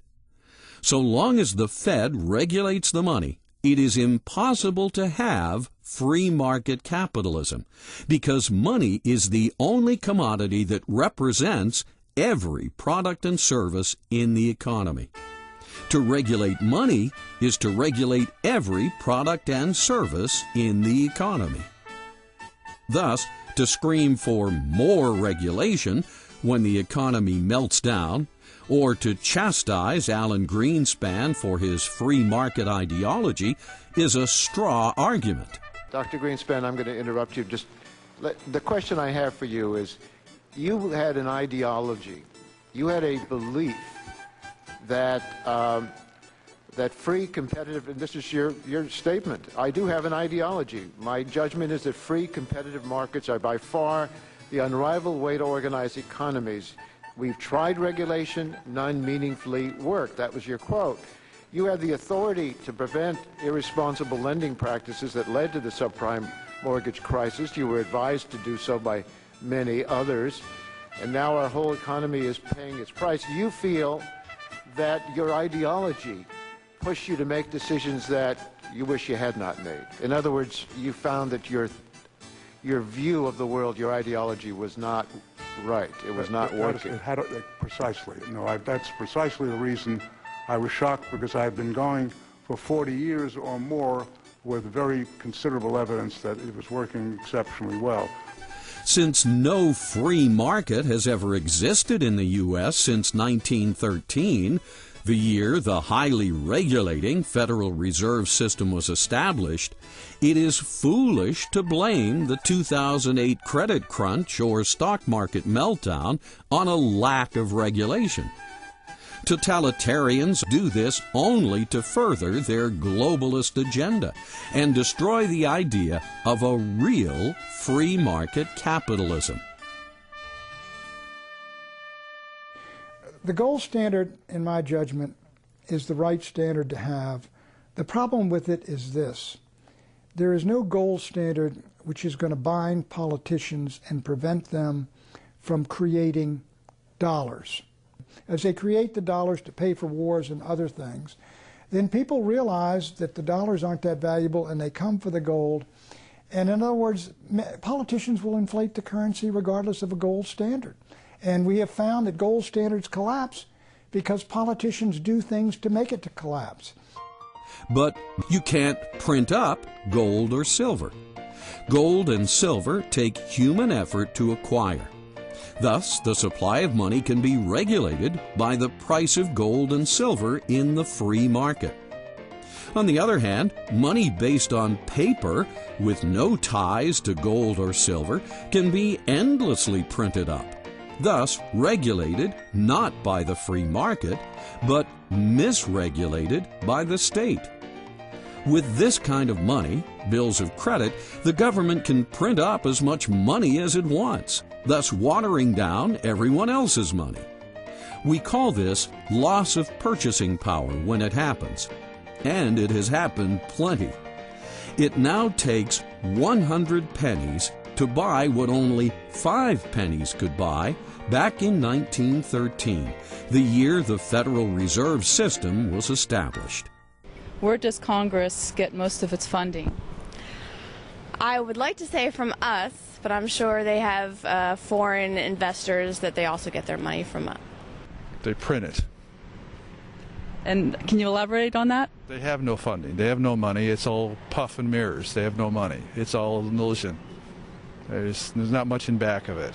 So long as the Fed regulates the money, it is impossible to have free market capitalism, because money is the only commodity that represents every product and service in the economy. To regulate money is to regulate every product and service in the economy. Thus, to scream for more regulation when the economy melts down, or to chastise Alan Greenspan for his free market ideology, is a straw argument. Dr. Greenspan, I'm going to interrupt you. The question I have for you is, you had an ideology, you had a belief that that free, competitive, and this is your statement, I do have an ideology. My judgment is that free, competitive markets are by far the unrivaled way to organize economies. We've tried regulation, none meaningfully worked. That was your quote. You had the authority to prevent irresponsible lending practices that led to the subprime mortgage crisis. You were advised to do so by many others, and now our whole economy is paying its price. You feel that your ideology pushed you to make decisions that you wish you had not made. In other words, you found that your view of the world, your ideology was not right. It was not working. Precisely. No, that's precisely the reason I was shocked, because I've been going for 40 years or more with very considerable evidence that it was working exceptionally well. Since no free market has ever existed in the U.S. since 1913, the year the highly regulating Federal Reserve System was established, it is foolish to blame the 2008 credit crunch or stock market meltdown on a lack of regulation. Totalitarians do this only to further their globalist agenda and destroy the idea of a real free market capitalism. The gold standard, in my judgment, is the right standard to have. The problem with it is this. There is no gold standard which is going to bind politicians and prevent them from creating dollars. As they create the dollars to pay for wars and other things, then people realize that the dollars aren't that valuable and they come for the gold. And in other words, politicians will inflate the currency regardless of a gold standard. And we have found that gold standards collapse because politicians do things to make it to collapse. But you can't print up gold or silver. Gold and silver take human effort to acquire. Thus, the supply of money can be regulated by the price of gold and silver in the free market. On the other hand, money based on paper with no ties to gold or silver can be endlessly printed up, thus regulated not by the free market, but misregulated by the state. With this kind of money, bills of credit, the government can print up as much money as it wants, thus watering down everyone else's money. We call this loss of purchasing power when it happens, and it has happened plenty. It now takes 100 pennies to buy what only 5 pennies could buy back in 1913, the year the Federal Reserve System was established. Where does Congress get most of its funding? I would like to say from us, but I'm sure they have foreign investors that they also get their money from. They print it. And can you elaborate on that? They have no funding. They have no money. It's all puff and mirrors. They have no money. It's all an illusion. There's not much in back of it.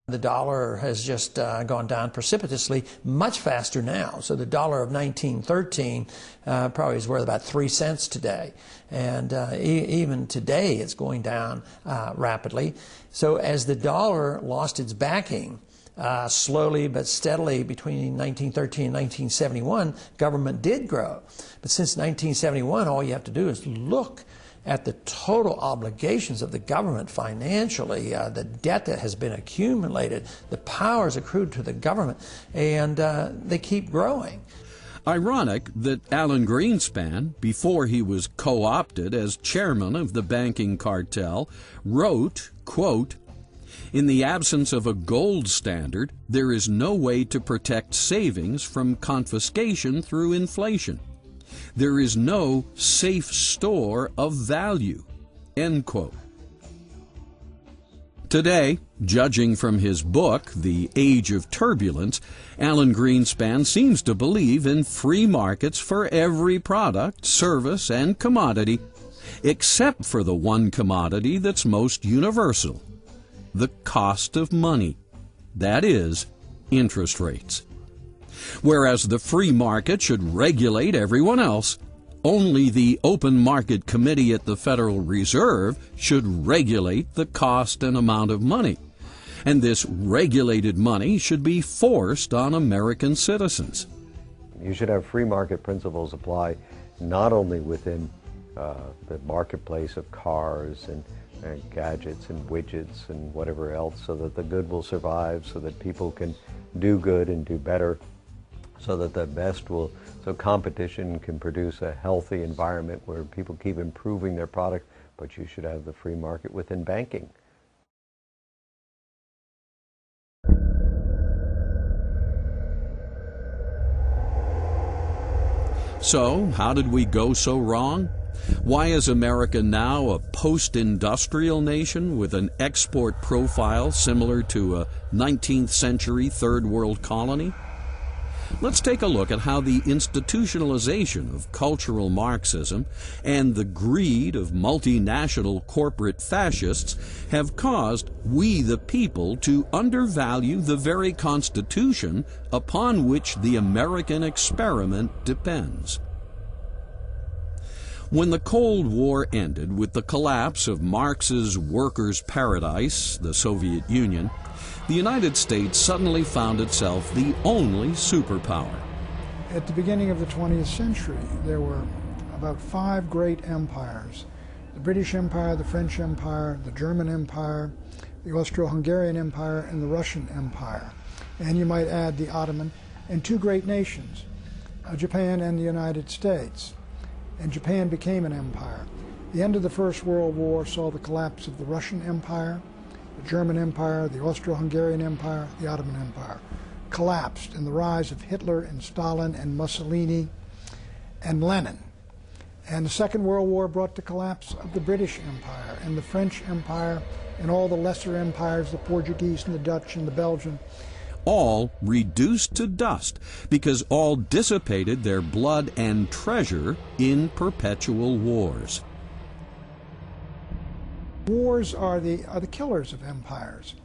The dollar has just gone down precipitously, much faster now. So the dollar of 1913 probably is worth about 3 cents today. And even today it's going down rapidly. So as the dollar lost its backing, Slowly but steadily between 1913 and 1971, government did grow. But since 1971, all you have to do is look at the total obligations of the government financially, the debt that has been accumulated, the powers accrued to the government, and they keep growing. Ironic that Alan Greenspan, before he was co-opted as chairman of the banking cartel, wrote, quote, "In the absence of a gold standard, there is no way to protect savings from confiscation through inflation. There is no safe store of value." End quote. Today, judging from his book, The Age of Turbulence, Alan Greenspan seems to believe in free markets for every product, service, and commodity, except for the one commodity that's most universal: the cost of money. That is, interest rates. Whereas the free market should regulate everyone else, only the Open Market Committee at the Federal Reserve should regulate the cost and amount of money. And this regulated money should be forced on American citizens. You should have free market principles apply not only within the marketplace of cars and gadgets and widgets and whatever else, so that the good will survive, so that people can do good and do better, so that the best will, so competition can produce a healthy environment where people keep improving their product. But you should have the free market within banking. So, how did we go so wrong? Why is America now a post-industrial nation with an export profile similar to a 19th century third world colony? Let's take a look at how the institutionalization of cultural Marxism and the greed of multinational corporate fascists have caused we the people to undervalue the very Constitution upon which the American experiment depends. When the Cold War ended with the collapse of Marx's workers' paradise, the Soviet Union, the United States suddenly found itself the only superpower. At the beginning of the 20th century, there were about 5 great empires: the British Empire, the French Empire, the German Empire, the Austro-Hungarian Empire, and the Russian Empire. And you might add the Ottoman, and 2 great nations, Japan and the United States. And Japan became an empire. The end of the First World War saw the collapse of the Russian Empire, the German Empire, the Austro-Hungarian Empire, the Ottoman Empire collapsed, and the rise of Hitler and Stalin and Mussolini and Lenin. And the Second World War brought the collapse of the British Empire and the French Empire and all the lesser empires, the Portuguese and the Dutch and the Belgian. All reduced to dust because all dissipated their blood and treasure in perpetual wars. Wars are the killers of empires.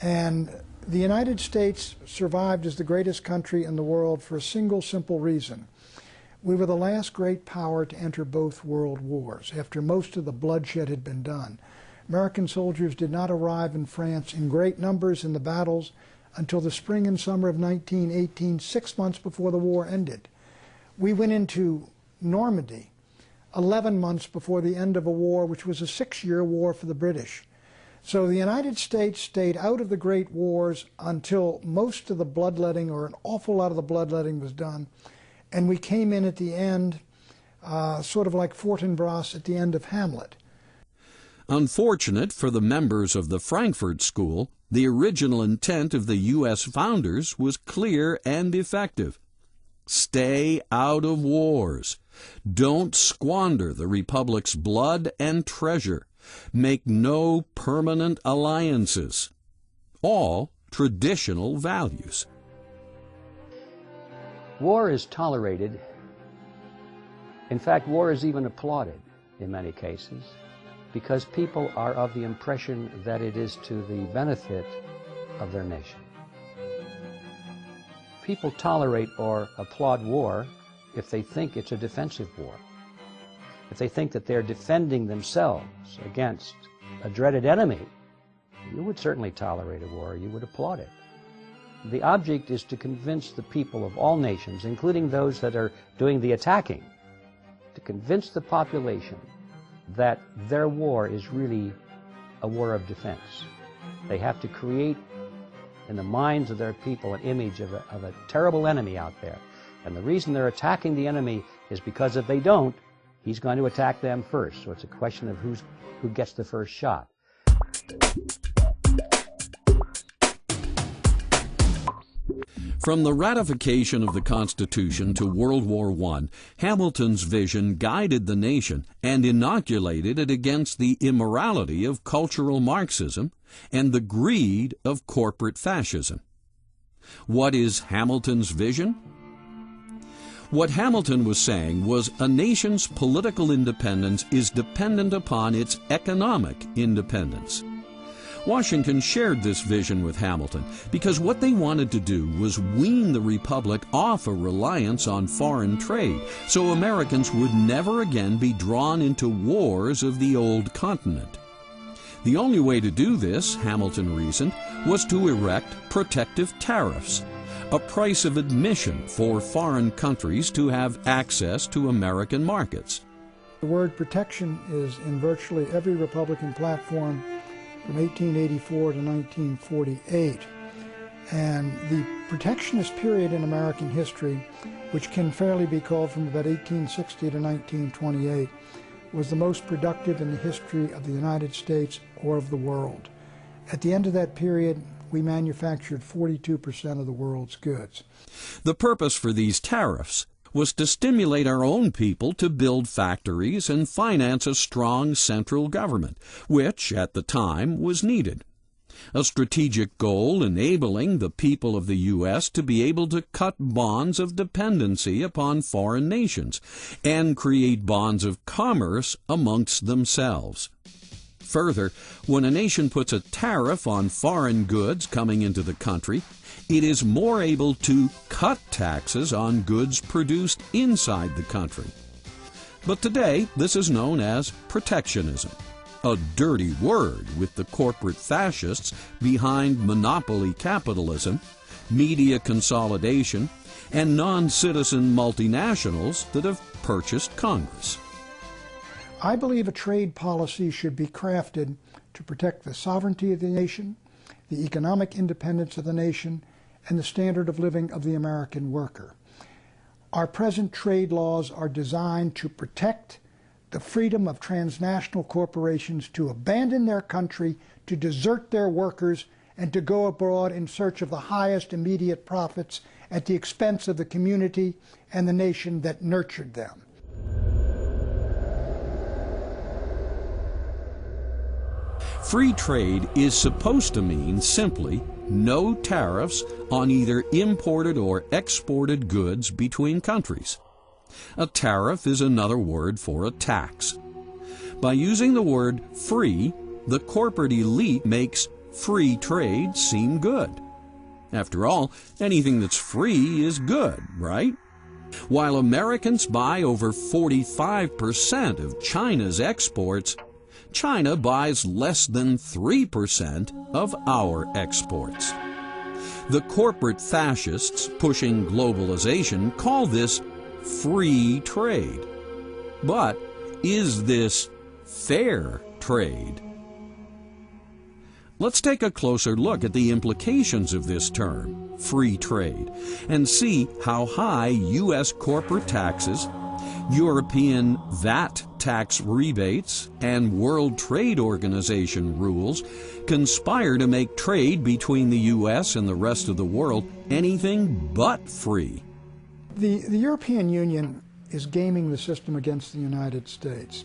And the United States survived as the greatest country in the world for a single simple reason. We were the last great power to enter both world wars after most of the bloodshed had been done. American soldiers did not arrive in France in great numbers in the battles until the spring and summer of 1918, 6 months before the war ended. We went into Normandy 11 months before the end of a war which was a 6-year war for the British. So the United States stayed out of the great wars until most of the bloodletting, or an awful lot of the bloodletting, was done. And we came in at the end, sort of like Fortinbras at the end of Hamlet. Unfortunate for the members of the Frankfurt School, the original intent of the U.S. founders was clear and effective. Stay out of wars. Don't squander the Republic's blood and treasure. Make no permanent alliances. All traditional values. War is tolerated. In fact, war is even applauded in many cases, because people are of the impression that it is to the benefit of their nation. People tolerate or applaud war if they think it's a defensive war. If they think that they're defending themselves against a dreaded enemy, you would certainly tolerate a war, you would applaud it. the object is to convince the people of all nations, including those that are doing the attacking, to convince the population that their war is really a war of defense. They have to create in the minds of their people an image of a terrible enemy out there. And the reason they're attacking the enemy is because if they don't, he's going to attack them first. So it's a question of who gets the first shot. From the ratification of the Constitution to World War I, Hamilton's vision guided the nation and inoculated it against the immorality of cultural Marxism and the greed of corporate fascism. What is Hamilton's vision? What Hamilton was saying was a nation's political independence is dependent upon its economic independence. Washington shared this vision with Hamilton because what they wanted to do was wean the Republic off a reliance on foreign trade so Americans would never again be drawn into wars of the old continent. The only way to do this, Hamilton reasoned, was to erect protective tariffs, a price of admission for foreign countries to have access to American markets. The word protection is in virtually every Republican platform from 1884 to 1948. And the protectionist period in American history, which can fairly be called from about 1860 to 1928, was the most productive in the history of the United States or of the world. At the end of that period, we manufactured 42% of the world's goods. The purpose for these tariffs was to stimulate our own people to build factories and finance a strong central government, which, at the time, was needed. A strategic goal enabling the people of the U.S. to be able to cut bonds of dependency upon foreign nations and create bonds of commerce amongst themselves. Further, when a nation puts a tariff on foreign goods coming into the country, it is more able to cut taxes on goods produced inside the country. But today, this is known as protectionism, a dirty word with the corporate fascists behind monopoly capitalism, media consolidation, and non-citizen multinationals that have purchased Congress. I believe a trade policy should be crafted to protect the sovereignty of the nation, the economic independence of the nation, and the standard of living of the American worker. Our present trade laws are designed to protect the freedom of transnational corporations to abandon their country, to desert their workers, and to go abroad in search of the highest immediate profits at the expense of the community and the nation that nurtured them. Free trade is supposed to mean simply no tariffs on either imported or exported goods between countries. A tariff is another word for a tax. By using the word free, the corporate elite makes free trade seem good. After all, anything that's free is good, right? While Americans buy over 45% of China's exports, China buys less than 3% of our exports. The corporate fascists pushing globalization call this free trade. But is this fair trade? Let's take a closer look at the implications of this term, free trade, and see how high U.S. corporate taxes, European VAT tax rebates, and World Trade Organization rules conspire to make trade between the U.S. and the rest of the world anything but free. The European Union is gaming the system against the United States.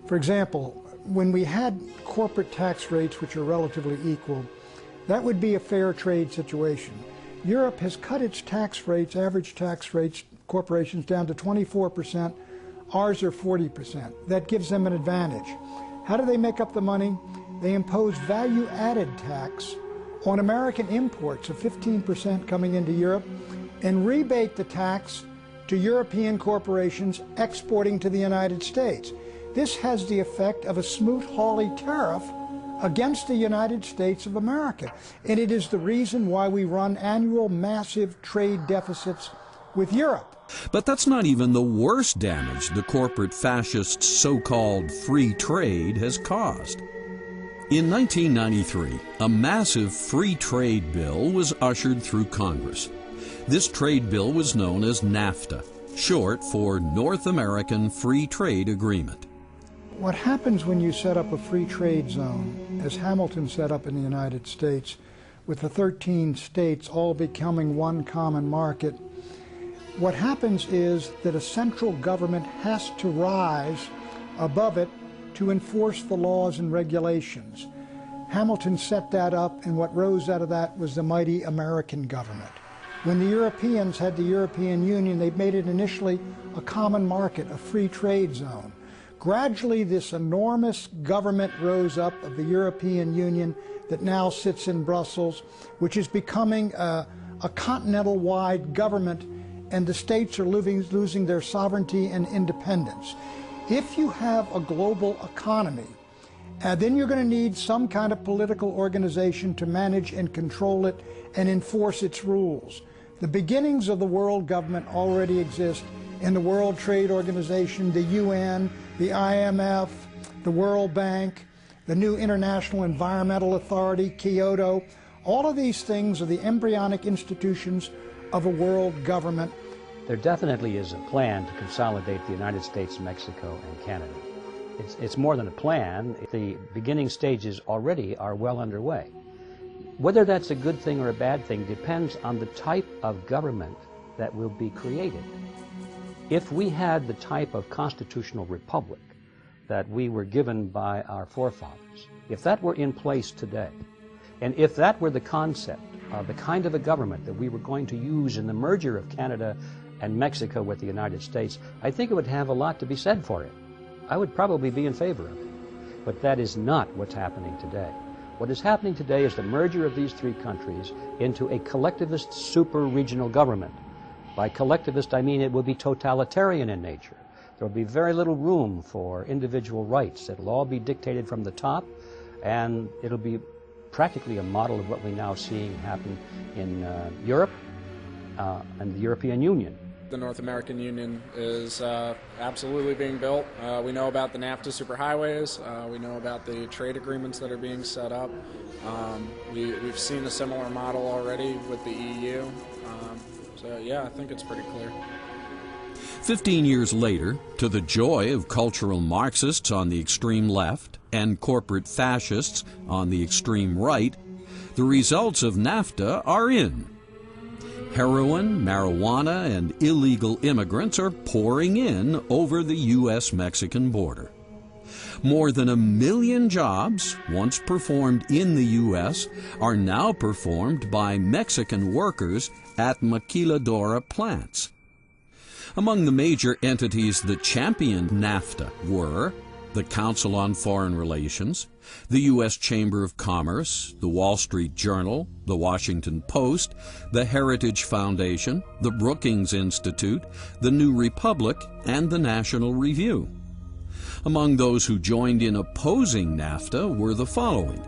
For example, when we had corporate tax rates which are relatively equal, that would be a fair trade situation. Europe has cut its tax rates, average tax rates, corporations down to 24%. Ours are 40%. That gives them an advantage. How do they make up the money? They impose value-added tax on American imports of 15% coming into Europe and rebate the tax to European corporations exporting to the United States. This has the effect of a Smoot-Hawley tariff against the United States of America. And it is the reason why we run annual massive trade deficits with Europe. But that's not even the worst damage the corporate fascists' so-called free trade has caused. In 1993, a massive free trade bill was ushered through Congress. This trade bill was known as NAFTA, short for North American Free Trade Agreement. What happens when you set up a free trade zone, as Hamilton set up in the United States, with the 13 states all becoming one common market, what happens is that a central government has to rise above it to enforce the laws and regulations. Hamilton set that up, and what rose out of that was the mighty American government. When the Europeans had the European Union, they made it initially a common market, a free trade zone. Gradually, this enormous government rose up of the European Union that now sits in Brussels, which is becoming a continental-wide government, and the states are losing their sovereignty and independence. If you have a global economy, then you're going to need some kind of political organization to manage and control it and enforce its rules. The beginnings of the world government already exist in the World Trade Organization, the UN, the IMF, the World Bank, the new International Environmental Authority, Kyoto. All of these things are the embryonic institutions of a world government. There definitely is a plan to consolidate the United States, Mexico, and Canada. It's more than a plan. The beginning stages already are well underway. Whether that's a good thing or a bad thing depends on the type of government that will be created. If we had the type of constitutional republic that we were given by our forefathers, if that were in place today, and if that were the concept of the kind of a government that we were going to use in the merger of Canada and Mexico with the United States, I think it would have a lot to be said for it. I would probably be in favor of it. But that is not what's happening today. What is happening today is the merger of these three countries into a collectivist super-regional government. By collectivist, I mean it will be totalitarian in nature. There will be very little room for individual rights. It will all be dictated from the top, and it'll be practically a model of what we're now seeing happen in Europe and the European Union. The North American Union is absolutely being built. We know about the NAFTA superhighways. We know about the trade agreements that are being set up. We've seen a similar model already with the EU. So yeah, I think it's pretty clear. 15 years later, to the joy of cultural Marxists on the extreme left and corporate fascists on the extreme right, the results of NAFTA are in. Heroin, marijuana, and illegal immigrants are pouring in over the U.S.-Mexican border. More than 1 million jobs, once performed in the U.S., are now performed by Mexican workers at Maquiladora plants. Among the major entities that championed NAFTA were the Council on Foreign Relations, the U.S. Chamber of Commerce, the Wall Street Journal, the Washington Post, the Heritage Foundation, the Brookings Institute, the New Republic, and the National Review. Among those who joined in opposing NAFTA were the following: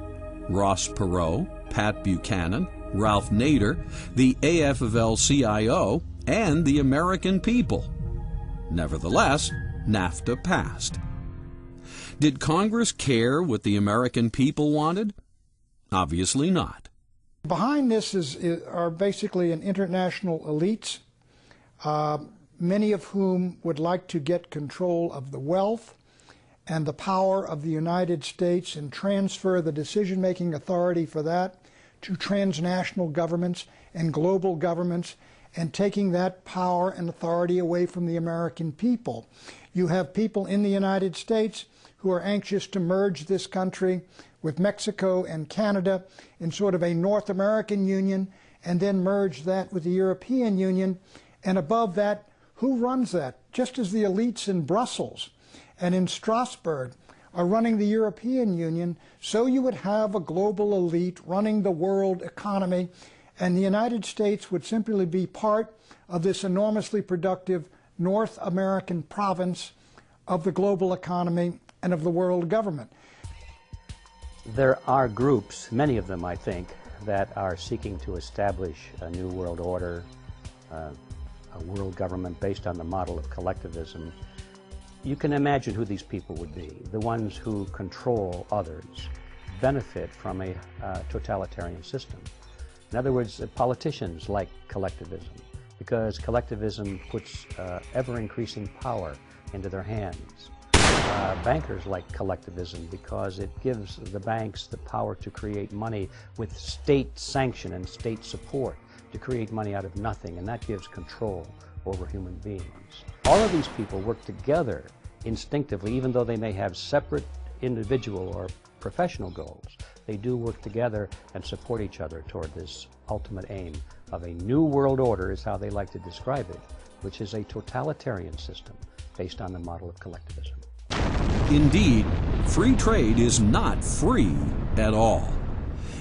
Ross Perot, Pat Buchanan, Ralph Nader, the AFL-CIO, and the American people. Nevertheless, NAFTA passed. Did Congress care what the American people wanted? Obviously not. Behind this are basically an international elites, many of whom would like to get control of the wealth and the power of the United States and transfer the decision-making authority for that to transnational governments and global governments, and taking that power and authority away from the American people. You have people in the United States who are anxious to merge this country with Mexico and Canada in sort of a North American Union, and then merge that with the European Union. And above that, who runs that? Just as the elites in Brussels and in Strasbourg are running the European Union, so you would have a global elite running the world economy, and the United States would simply be part of this enormously productive North American province of the global economy and of the world government. There are groups, many of them I think, that are seeking to establish a new world order, a world government based on the model of collectivism. You can imagine who these people would be. The ones who control others benefit from a totalitarian system. In other words, politicians like collectivism because collectivism puts ever-increasing power into their hands. Bankers like collectivism because it gives the banks the power to create money with state sanction and state support, to create money out of nothing, and that gives control over human beings. All of these people work together instinctively, even though they may have separate individual or professional goals. They do work together and support each other toward this ultimate aim of a new world order, is how they like to describe it, which is a totalitarian system based on the model of collectivism. Indeed, free trade is not free at all.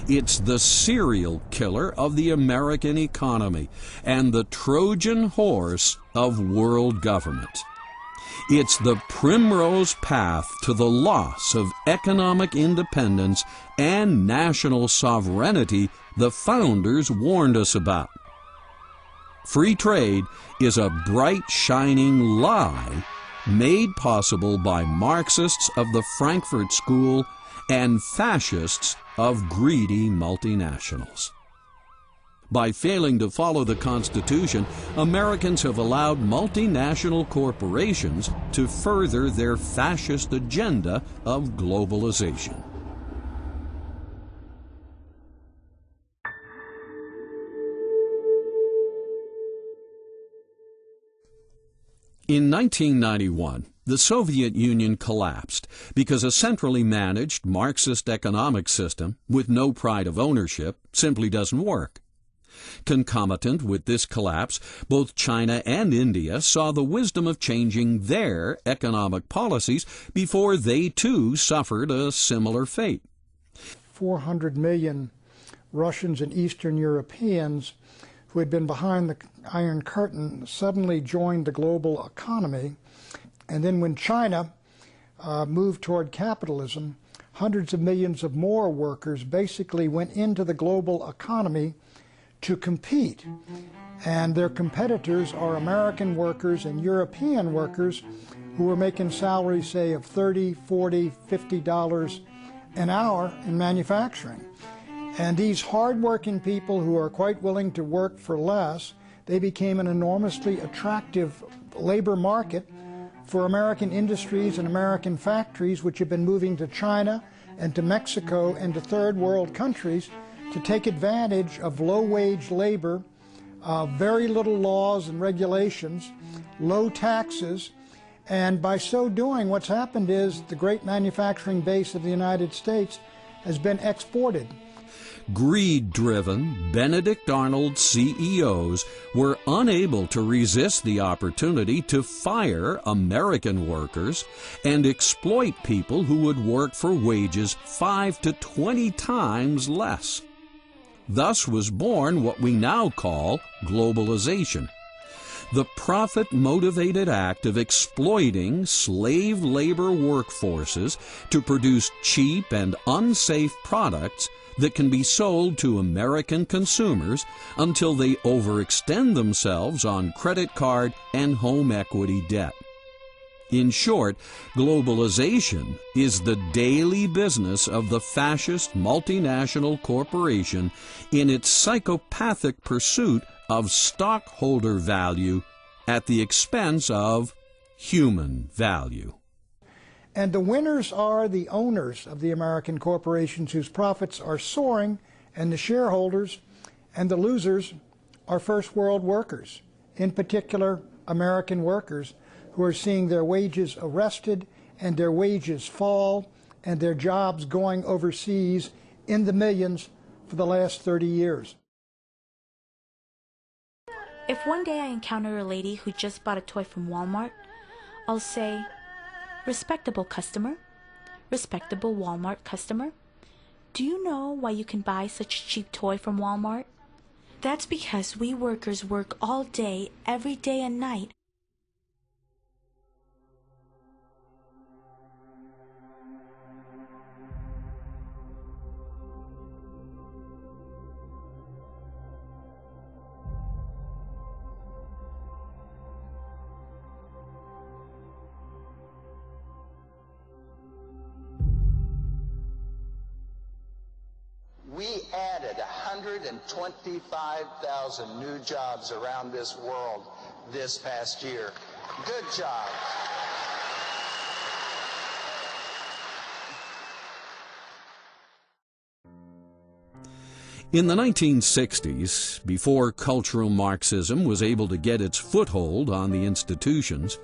It's the serial killer of the American economy and the Trojan horse of world government. It's the primrose path to the loss of economic independence and national sovereignty the founders warned us about. Free trade is a bright, shining lie made possible by Marxists of the Frankfurt School and fascists of greedy multinationals. By failing to follow the Constitution, Americans have allowed multinational corporations to further their fascist agenda of globalization. In 1991, the Soviet Union collapsed because a centrally managed Marxist economic system with no pride of ownership simply doesn't work. Concomitant with this collapse, both China and India saw the wisdom of changing their economic policies before they too suffered a similar fate. 400 million Russians and Eastern Europeans who had been behind the Iron Curtain suddenly joined the global economy. And then when China moved toward capitalism, hundreds of millions of more workers basically went into the global economy to compete. And their competitors are American workers and European workers who were making salaries, say, of $30, $40, $50 an hour in manufacturing. And these hard-working people who are quite willing to work for less, they became an enormously attractive labor market for American industries and American factories, which have been moving to China and to Mexico and to third world countries to take advantage of low-wage labor, very little laws and regulations, low taxes, and by so doing, what's happened is the great manufacturing base of the United States has been exported. Greed-driven Benedict Arnold CEOs were unable to resist the opportunity to fire American workers and exploit people who would work for wages 5 to 20 times less. Thus was born what we now call globalization, the profit-motivated act of exploiting slave labor workforces to produce cheap and unsafe products that can be sold to American consumers until they overextend themselves on credit card and home equity debt. In short, globalization is the daily business of the fascist multinational corporation in its psychopathic pursuit of stockholder value at the expense of human value. And the winners are the owners of the American corporations whose profits are soaring, and the shareholders, and the losers are first world workers, in particular American workers, who are seeing their wages arrested and their wages fall and their jobs going overseas in the millions for the last 30 years. If one day I encounter a lady who just bought a toy from Walmart, I'll say, "Respectable customer, respectable Walmart customer, do you know why you can buy such a cheap toy from Walmart? That's because we workers work all day, every day and night. 125,000 new jobs around this world this past year. Good job. In the 1960s, before cultural Marxism was able to get its foothold on the institutions,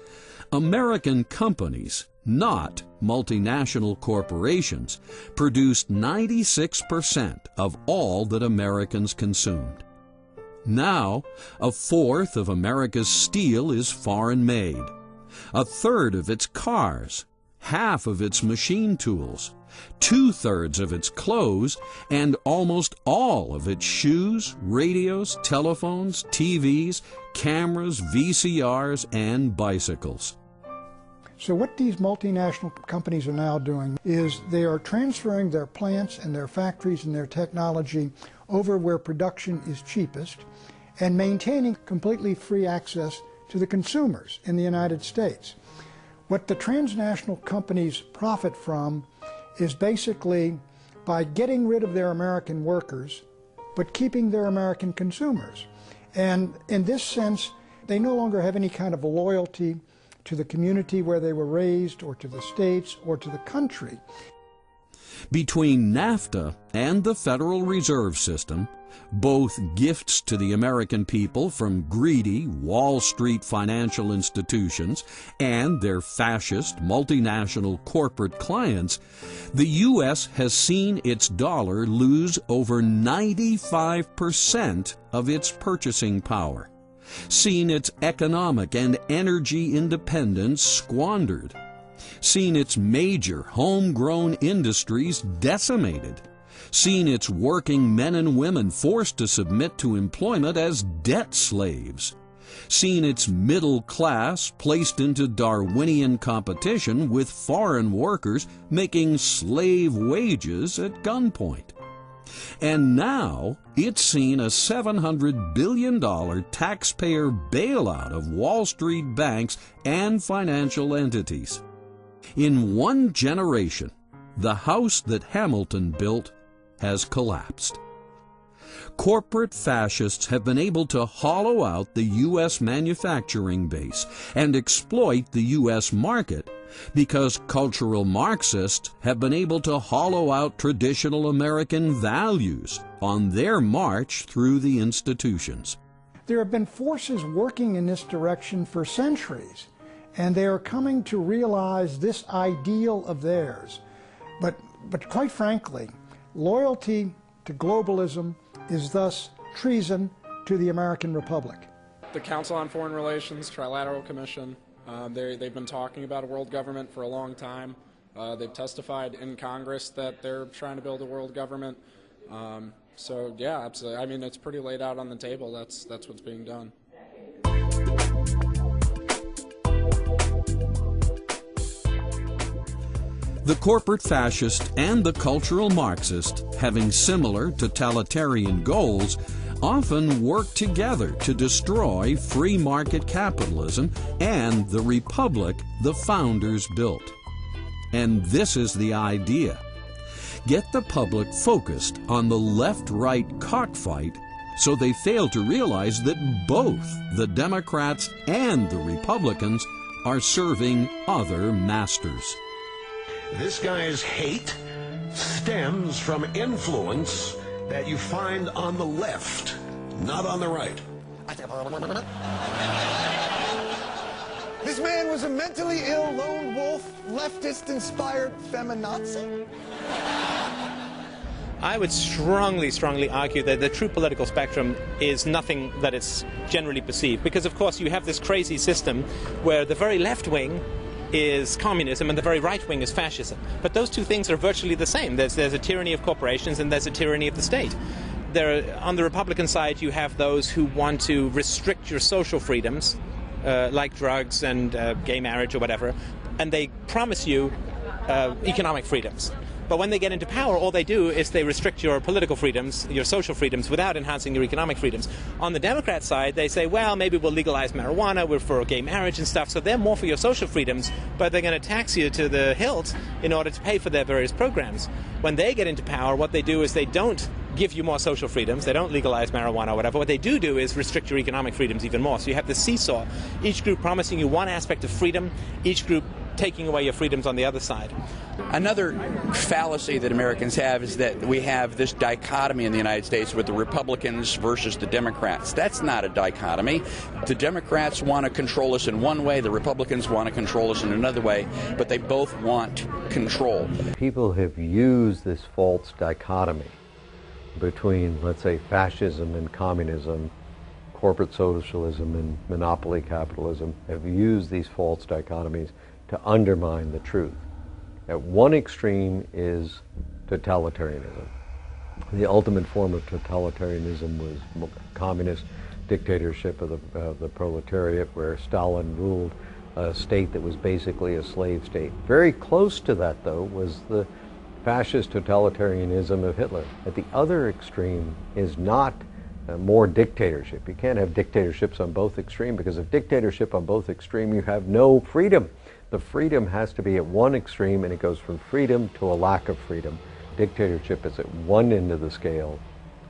American companies, not multinational corporations, produced 96% of all that Americans consumed. Now, a fourth of America's steel is foreign-made, a third of its cars, half of its machine tools, 2/3 of its clothes, and almost all of its shoes, radios, telephones, TVs, cameras, VCRs, and bicycles. So what these multinational companies are now doing is they are transferring their plants and their factories and their technology over where production is cheapest and maintaining completely free access to the consumers in the United States. What the transnational companies profit from is basically by getting rid of their American workers but keeping their American consumers. And in this sense, they no longer have any kind of a loyalty to the community where they were raised or to the states or to the country. Between NAFTA and the Federal Reserve System, both gifts to the American people from greedy Wall Street financial institutions and their fascist multinational corporate clients, the U.S. has seen its dollar lose over 95% of its purchasing power, seen its economic and energy independence squandered, seen its major homegrown industries decimated, seen its working men and women forced to submit to employment as debt slaves, seen its middle class placed into Darwinian competition with foreign workers making slave wages at gunpoint. And now it's seen a $700 billion taxpayer bailout of Wall Street banks and financial entities. In one generation, the house that Hamilton built has collapsed. Corporate fascists have been able to hollow out the U.S. manufacturing base and exploit the U.S. market because cultural Marxists have been able to hollow out traditional American values on their march through the institutions. There have been forces working in this direction for centuries, and they are coming to realize this ideal of theirs. But quite frankly, loyalty to globalism is thus treason to the American Republic. The Council on Foreign Relations, Trilateral Commission, they've been talking about a world government for a long time. They've testified in Congress that they're trying to build a world government. So yeah, absolutely. I mean, it's pretty laid out on the table. That's what's being done. The corporate fascist and the cultural Marxist, having similar totalitarian goals, often work together to destroy free market capitalism and the republic the founders built. And this is the idea. Get the public focused on the left-right cockfight so they fail to realize that both the Democrats and the Republicans are serving other masters. This guy's hate stems from influence that you find on the left, not on the right. This man was a mentally ill lone wolf, leftist-inspired feminazi? I would strongly argue that the true political spectrum is nothing that is generally perceived, because of course you have this crazy system where the very left wing is communism and the very right wing is fascism. But those two things are virtually the same. There's a tyranny of corporations and there's a tyranny of the state. On the Republican side, you have those who want to restrict your social freedoms, like drugs and gay marriage or whatever, and they promise you economic freedoms. But when they get into power, all they do is they restrict your political freedoms, your social freedoms, without enhancing your economic freedoms. On the Democrat side, they say, well, maybe we'll legalize marijuana, we're for gay marriage and stuff, so they're more for your social freedoms, but they're going to tax you to the hilt in order to pay for their various programs. When they get into power, what they do is they don't give you more social freedoms. They don't legalize marijuana or whatever. What they do is restrict your economic freedoms even more. So you have the seesaw, each group promising you one aspect of freedom, each group taking away your freedoms on the other side. Another fallacy that Americans have is that we have this dichotomy in the United States with the Republicans versus the Democrats. That's not a dichotomy. The Democrats want to control us in one way, the Republicans want to control us in another way, but they both want control. People have used this false dichotomy between, let's say, fascism and communism, corporate socialism and monopoly capitalism, have used these false dichotomies to undermine the truth. At one extreme is totalitarianism. The ultimate form of totalitarianism was communist dictatorship of the proletariat, where Stalin ruled a state that was basically a slave state. Very close to that, though, was the fascist totalitarianism of Hitler. At the other extreme is not more dictatorship. You can't have dictatorships on both extremes, because if dictatorship on both extremes, you have no freedom. The freedom has to be at one extreme, and it goes from freedom to a lack of freedom. Dictatorship is at one end of the scale,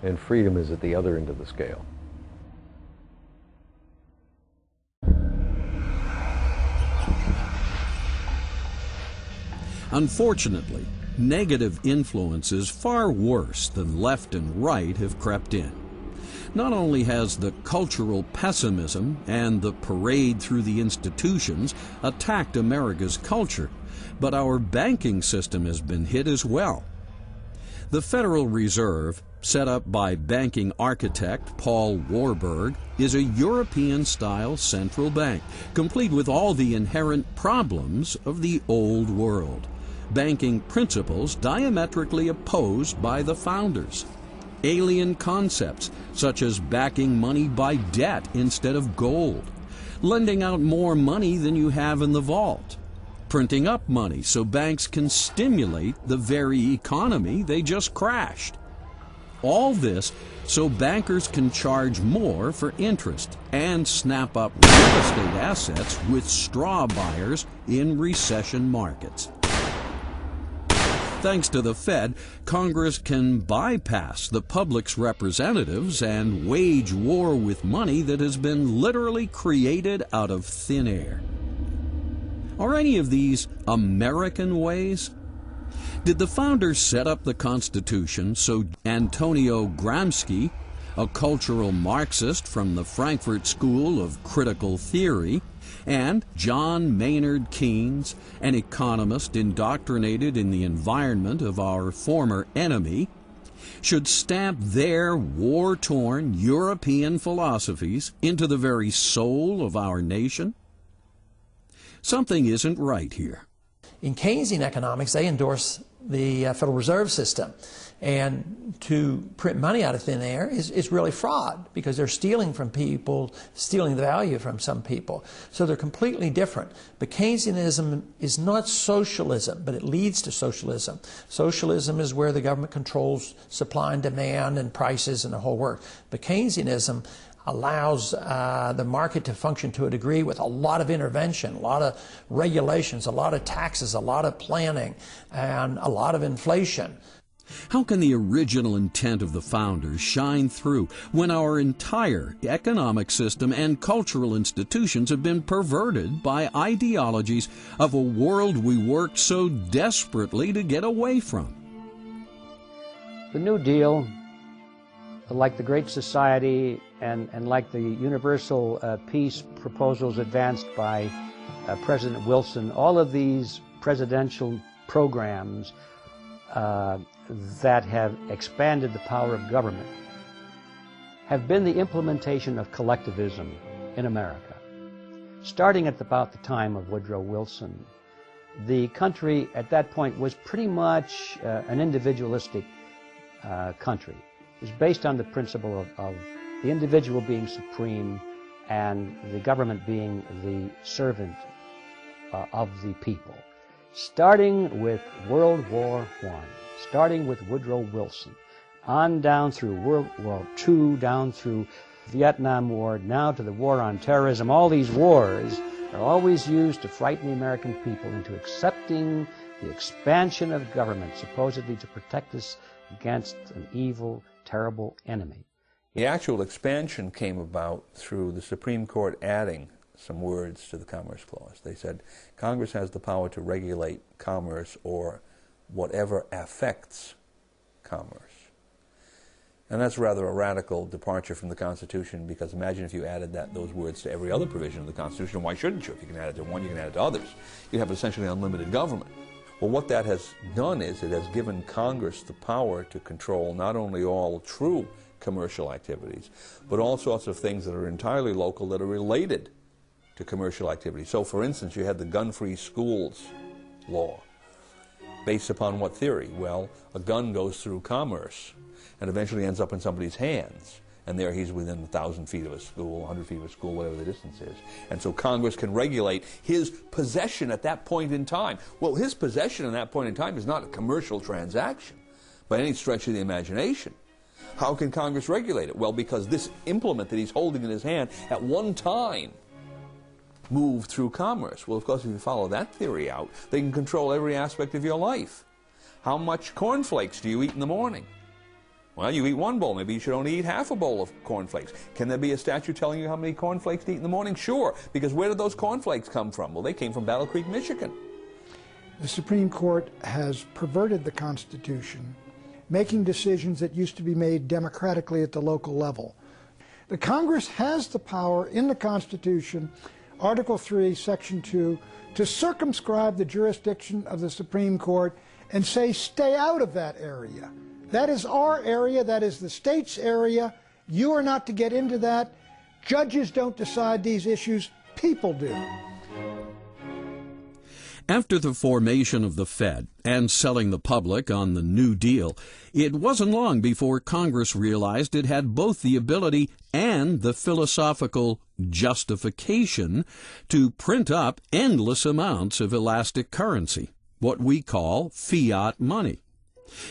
and freedom is at the other end of the scale. Unfortunately, negative influences far worse than left and right have crept in. Not only has the cultural pessimism and the parade through the institutions attacked America's culture, but our banking system has been hit as well. The Federal Reserve, set up by banking architect Paul Warburg, is a European-style central bank, complete with all the inherent problems of the old world. Banking principles diametrically opposed by the founders. Alien concepts, such as backing money by debt instead of gold, lending out more money than you have in the vault, printing up money so banks can stimulate the very economy they just crashed. All this so bankers can charge more for interest and snap up real estate assets with straw buyers in recession markets. Thanks to the Fed, Congress can bypass the public's representatives and wage war with money that has been literally created out of thin air. Are any of these American ways? Did the founders set up the Constitution so Antonio Gramsci, a cultural Marxist from the Frankfurt School of Critical Theory, and John Maynard Keynes, an economist indoctrinated in the environment of our former enemy, should stamp their war-torn European philosophies into the very soul of our nation? Something isn't right here. In Keynesian economics, they endorse the Federal Reserve System. And to print money out of thin air is really fraud, because they're stealing from people, stealing the value from some people. So they're completely different. But Keynesianism is not socialism, but it leads to socialism. Socialism is where the government controls supply and demand and prices and the whole work. But Keynesianism allows the market to function to a degree with a lot of intervention, a lot of regulations, a lot of taxes, a lot of planning, and a lot of inflation. How can the original intent of the founders shine through when our entire economic system and cultural institutions have been perverted by ideologies of a world we worked so desperately to get away from? The New Deal, like the Great Society and like the universal peace proposals advanced by President Wilson, all of these presidential programs that have expanded the power of government have been the implementation of collectivism in America. Starting at about the time of Woodrow Wilson, the country at that point was pretty much an individualistic country. It was based on the principle of the individual being supreme and the government being the servant of the people. Starting with World War I, starting with Woodrow Wilson, on down through World War II, down through Vietnam War, now to the war on terrorism. All these wars are always used to frighten the American people into accepting the expansion of government, supposedly to protect us against an evil terrible enemy. The actual expansion came about through the Supreme Court adding some words to the Commerce Clause. They said Congress has the power to regulate commerce or whatever affects commerce. And that's rather a radical departure from the Constitution, because imagine if you added those words to every other provision of the Constitution. Why shouldn't you? If you can add it to one, you can add it to others. You'd have essentially unlimited government. Well, what that has done is it has given Congress the power to control not only all true commercial activities, but all sorts of things that are entirely local that are related to commercial activity. So, for instance, you had the gun-free schools law. Based upon what theory? Well, a gun goes through commerce and eventually ends up in somebody's hands. And there he's within 1,000 feet of a school, 100 feet of a school, whatever the distance is. And so Congress can regulate his possession at that point in time. Well, his possession at that point in time is not a commercial transaction by any stretch of the imagination. How can Congress regulate it? Well, because this implement that he's holding in his hand at one time moved through commerce. Well, of course, if you follow that theory out, they can control every aspect of your life. How much cornflakes do you eat in the morning? Well, you eat one bowl. Maybe you should only eat half a bowl of cornflakes. Can there be a statute telling you how many cornflakes to eat in the morning? Sure, because where did those cornflakes come from? Well, they came from Battle Creek, Michigan. The Supreme Court has perverted the Constitution, making decisions that used to be made democratically at the local level. The Congress has the power in the Constitution, Article 3, Section 2, to circumscribe the jurisdiction of the Supreme Court and say, stay out of that area. That is our area, that is the state's area. You are not to get into that. Judges don't decide these issues, people do. After the formation of the Fed and selling the public on the New Deal, it wasn't long before Congress realized it had both the ability and the philosophical justification to print up endless amounts of elastic currency, what we call fiat money.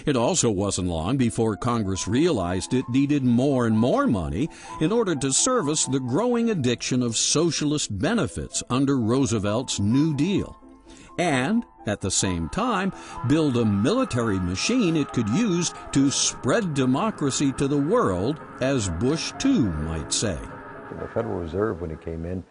It also wasn't long before Congress realized it needed more and more money in order to service the growing addiction of socialist benefits under Roosevelt's New Deal, and, at the same time, build a military machine it could use to spread democracy to the world, as Bush II might say. The Federal Reserve, when it came in,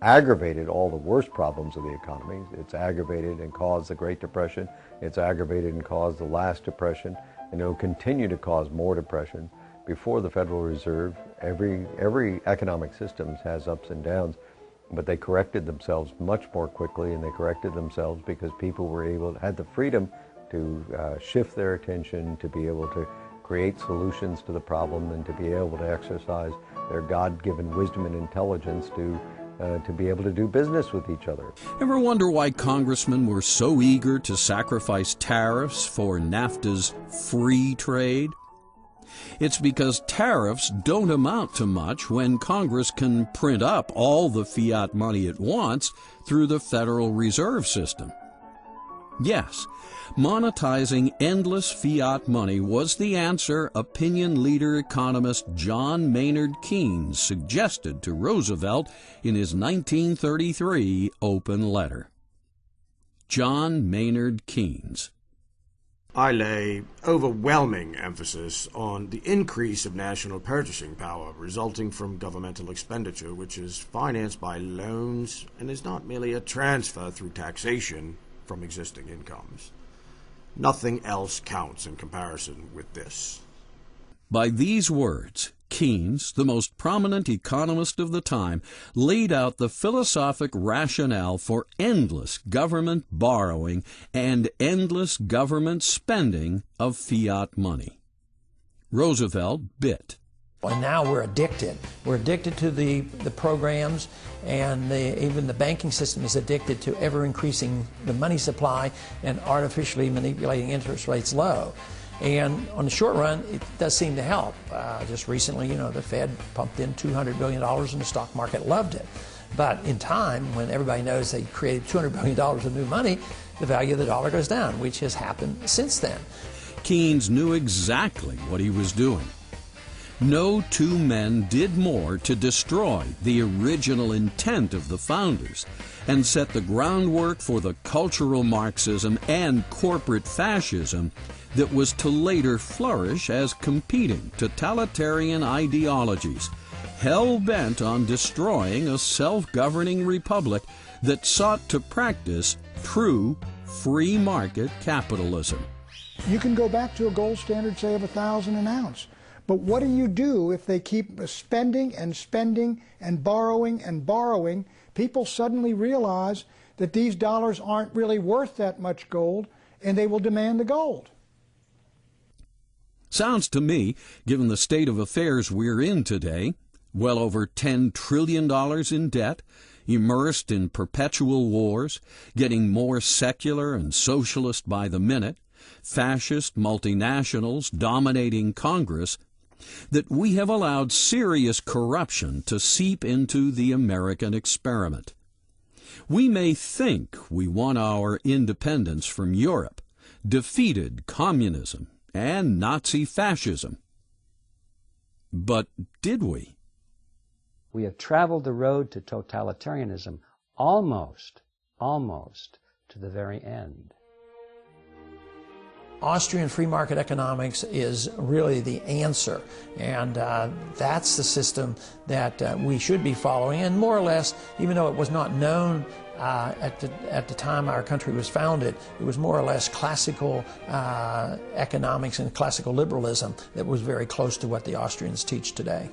aggravated all the worst problems of the economy. It's aggravated and caused the Great Depression. It's aggravated and caused the last depression, and it'll continue to cause more depression. Before the Federal Reserve, every economic system has ups and downs, but they corrected themselves much more quickly, and they corrected themselves because people had the freedom to shift their attention, to be able to create solutions to the problem, and to be able to exercise their God-given wisdom and intelligence to be able to do business with each other. Ever wonder why congressmen were so eager to sacrifice tariffs for NAFTA's free trade? It's because tariffs don't amount to much when Congress can print up all the fiat money it wants through the Federal Reserve System. Yes, monetizing endless fiat money was the answer opinion leader economist John Maynard Keynes suggested to Roosevelt in his 1933 open letter. John Maynard Keynes. I lay overwhelming emphasis on the increase of national purchasing power resulting from governmental expenditure, which is financed by loans and is not merely a transfer through taxation from existing incomes. Nothing else counts in comparison with this. By these words, Keynes, the most prominent economist of the time, laid out the philosophic rationale for endless government borrowing and endless government spending of fiat money. Roosevelt bit. And now we're addicted. We're addicted to the programs, and even the banking system is addicted to ever-increasing the money supply and artificially manipulating interest rates low. And on the short run, it does seem to help. Just recently, the Fed pumped in $200 billion and the stock market loved it. But in time, when everybody knows they created $200 billion of new money, the value of the dollar goes down, which has happened since then. Keynes knew exactly what he was doing. No two men did more to destroy the original intent of the founders and set the groundwork for the cultural Marxism and corporate fascism that was to later flourish as competing totalitarian ideologies, hell-bent on destroying a self-governing republic that sought to practice true free market capitalism. You can go back to a gold standard, say, of $1,000 an ounce. But what do you do if they keep spending and spending and borrowing and borrowing? People suddenly realize that these dollars aren't really worth that much gold, and they will demand the gold. Sounds to me, given the state of affairs we're in today, well over $10 trillion in debt, immersed in perpetual wars, getting more secular and socialist by the minute, fascist multinationals dominating Congress, that we have allowed serious corruption to seep into the American experiment. We may think we won our independence from Europe, defeated communism and Nazi fascism. But did we? We have traveled the road to totalitarianism almost to the very end. Austrian free market economics is really the answer, and that's the system that we should be following. And more or less, even though it was not known at the time our country was founded, it was more or less classical economics and classical liberalism that was very close to what the Austrians teach today.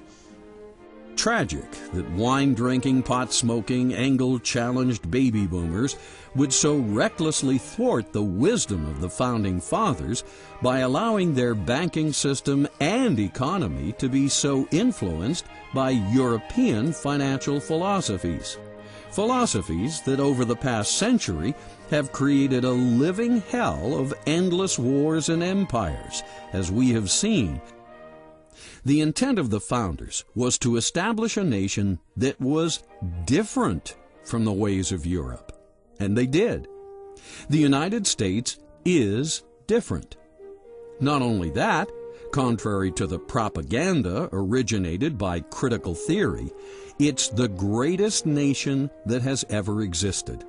Tragic that wine-drinking, pot-smoking, Engel-challenged baby boomers would so recklessly thwart the wisdom of the Founding Fathers by allowing their banking system and economy to be so influenced by European financial philosophies. Philosophies that over the past century have created a living hell of endless wars and empires, as we have seen. The intent of the founders was to establish a nation that was different from the ways of Europe. And they did. The United States is different. Not only that, contrary to the propaganda originated by critical theory, it's the greatest nation that has ever existed.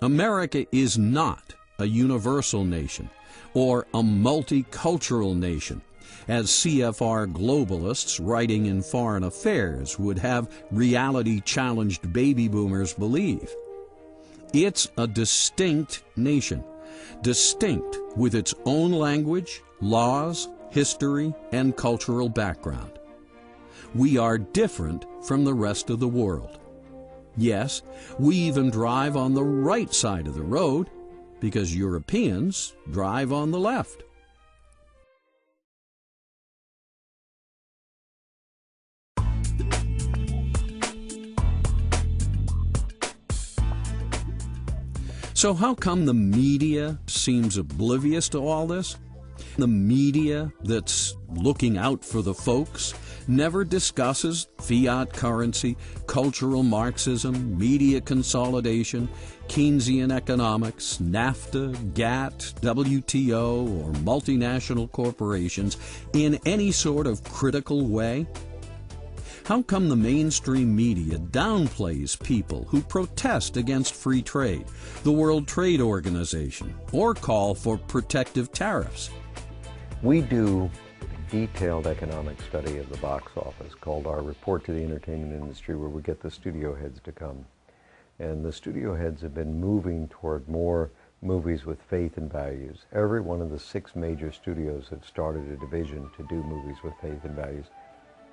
America is not a universal nation or a multicultural nation, as CFR globalists writing in Foreign Affairs would have reality-challenged baby boomers believe. It's a distinct nation, distinct with its own language, laws, history, and cultural background. We are different from the rest of the world. Yes, we even drive on the right side of the road because Europeans drive on the left. So how come the media seems oblivious to all this? The media that's looking out for the folks never discusses fiat currency, cultural Marxism, media consolidation, Keynesian economics, NAFTA, GATT, WTO, or multinational corporations in any sort of critical way? How come the mainstream media downplays people who protest against free trade, the World Trade Organization, or call for protective tariffs? We do a detailed economic study of the box office called our Report to the Entertainment Industry, where we get the studio heads to come. And the studio heads have been moving toward more movies with faith and values. Every one of the 6 major studios have started a division to do movies with faith and values.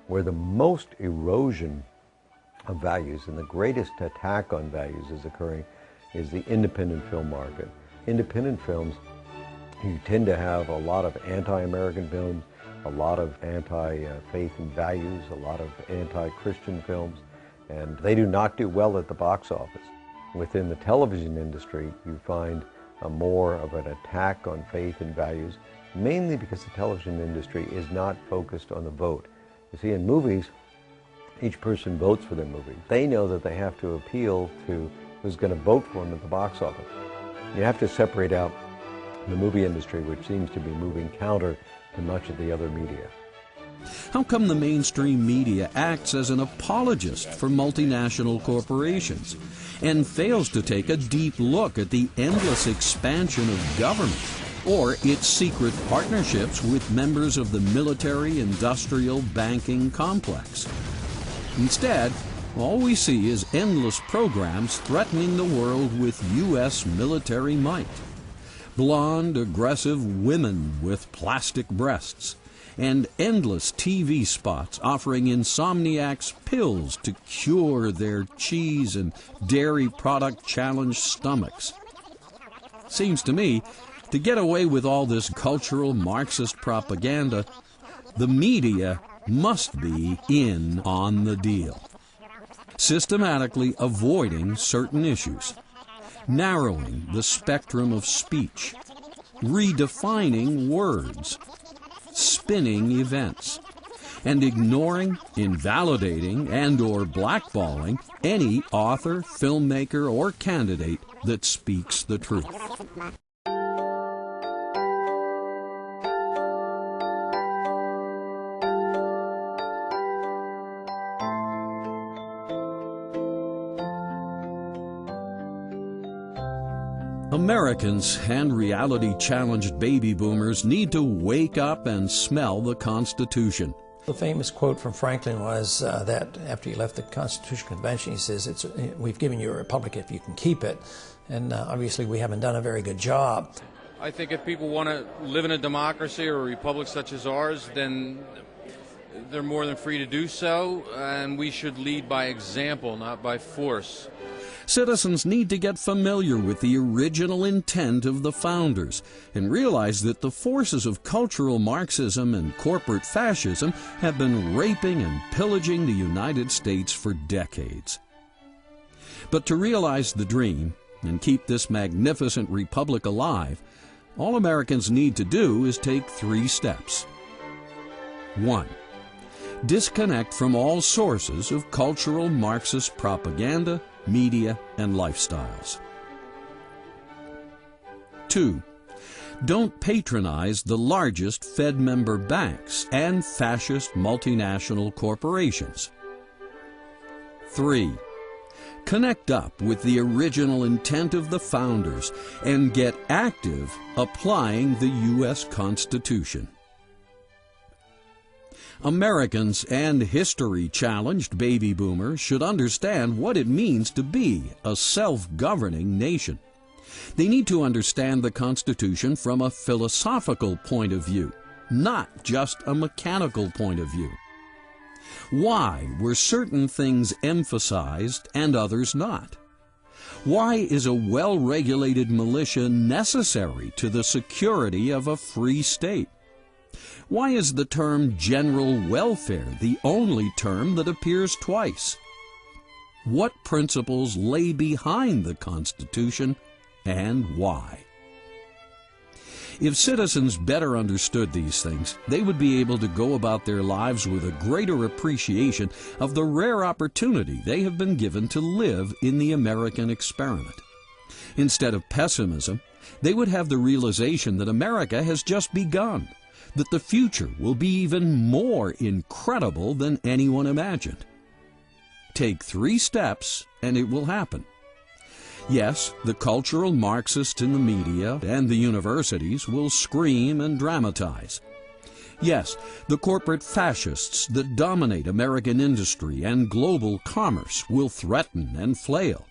Where the most erosion of values and the greatest attack on values is occurring is the independent film market. Independent films, you tend to have a lot of anti-American films, a lot of anti-faith and values, a lot of anti-Christian films, and they do not do well at the box office. Within the television industry, you find more of an attack on faith and values, mainly because the television industry is not focused on the vote. You see, in movies, each person votes for their movie. They know that they have to appeal to who's going to vote for them at the box office. You have to separate out the movie industry, which seems to be moving counter to much of the other media. How come the mainstream media acts as an apologist for multinational corporations and fails to take a deep look at the endless expansion of government or its secret partnerships with members of the military-industrial banking complex? Instead, all we see is endless programs threatening the world with U.S. military might. Blonde, aggressive women with plastic breasts, and endless TV spots offering insomniacs pills to cure their cheese and dairy product challenged stomachs. Seems to me, to get away with all this cultural Marxist propaganda, the media must be in on the deal, systematically avoiding certain issues, narrowing the spectrum of speech, redefining words, spinning events, and ignoring, invalidating, and/or blackballing any author, filmmaker, or candidate that speaks the truth. Americans and reality-challenged baby boomers need to wake up and smell the Constitution. The famous quote from Franklin was that after he left the Constitutional Convention, he says, "We've given you a republic if you can keep it." And obviously we haven't done a very good job. I think if people want to live in a democracy or a republic such as ours, then they're more than free to do so, and we should lead by example, not by force. Citizens need to get familiar with the original intent of the founders and realize that the forces of cultural Marxism and corporate fascism have been raping and pillaging the United States for decades. But to realize the dream and keep this magnificent republic alive, all Americans need to do is take 3 steps. 1. Disconnect from all sources of cultural Marxist propaganda, media, and lifestyles. 2. Don't patronize the largest Fed member banks and fascist multinational corporations. 3. Connect up with the original intent of the founders and get active applying the U.S. Constitution. Americans and history-challenged baby boomers should understand what it means to be a self-governing nation. They need to understand the Constitution from a philosophical point of view, not just a mechanical point of view. Why were certain things emphasized and others not? Why is a well-regulated militia necessary to the security of a free state? Why is the term general welfare the only term that appears twice? What principles lay behind the Constitution and why? If citizens better understood these things, they would be able to go about their lives with a greater appreciation of the rare opportunity they have been given to live in the American experiment. Instead of pessimism, they would have the realization that America has just begun, that the future will be even more incredible than anyone imagined. Take 3 steps and it will happen. Yes, the cultural Marxists in the media and the universities will scream and dramatize. Yes, the corporate fascists that dominate American industry and global commerce will threaten and flail.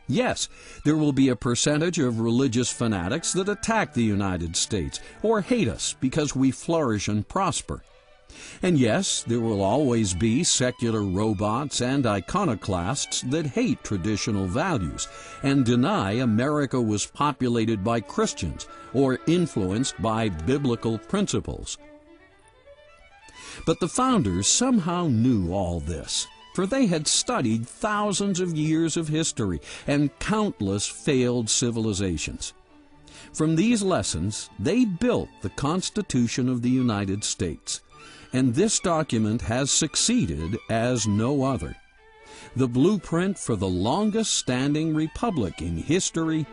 Yes, there will be a percentage of religious fanatics that attack the United States or hate us because we flourish and prosper. And yes, there will always be secular robots and iconoclasts that hate traditional values and deny America was populated by Christians or influenced by biblical principles. But the founders somehow knew all this, for they had studied thousands of years of history and countless failed civilizations. From these lessons, they built the Constitution of the United States, and this document has succeeded as no other. The blueprint for the longest-standing republic in history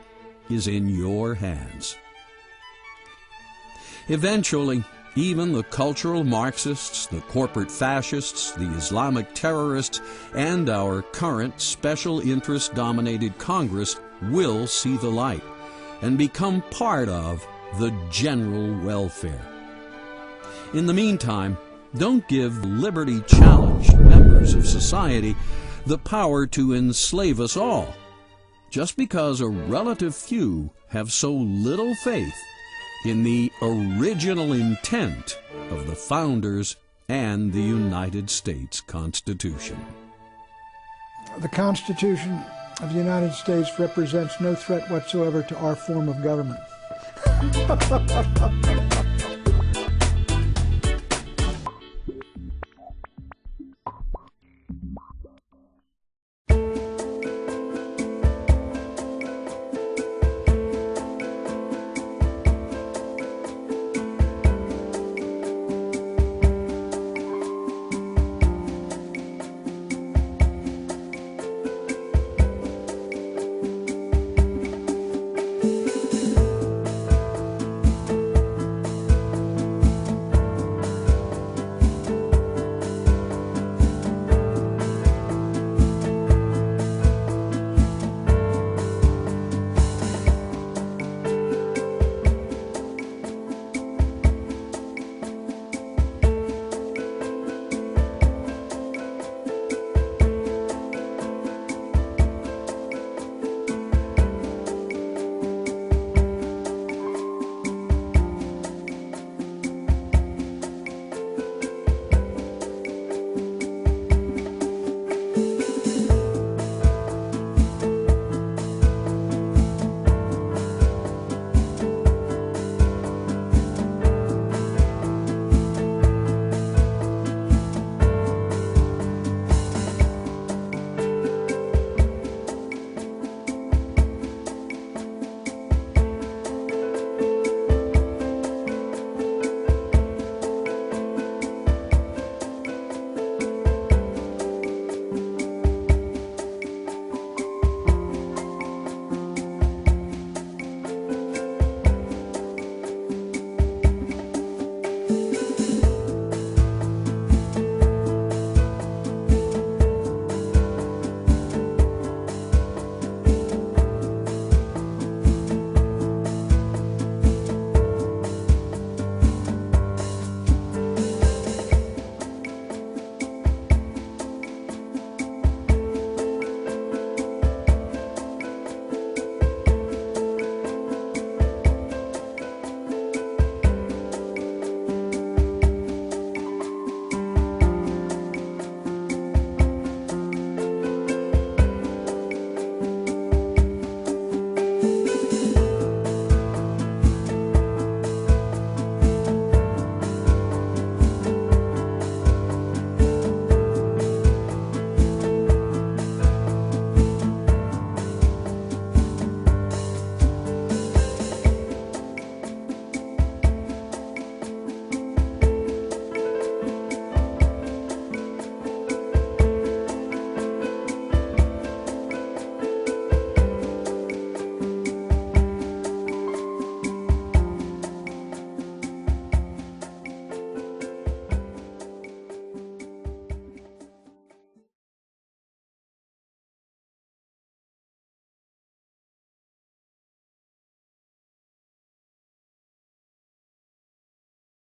is in your hands. Eventually, Even the cultural Marxists, the corporate fascists, the Islamic terrorists, and our current special interest-dominated Congress will see the light and become part of the general welfare. In the meantime, don't give liberty-challenged members of society the power to enslave us all, just because a relative few have so little faith in the original intent of the founders and the United States Constitution. The Constitution of the United States represents no threat whatsoever to our form of government.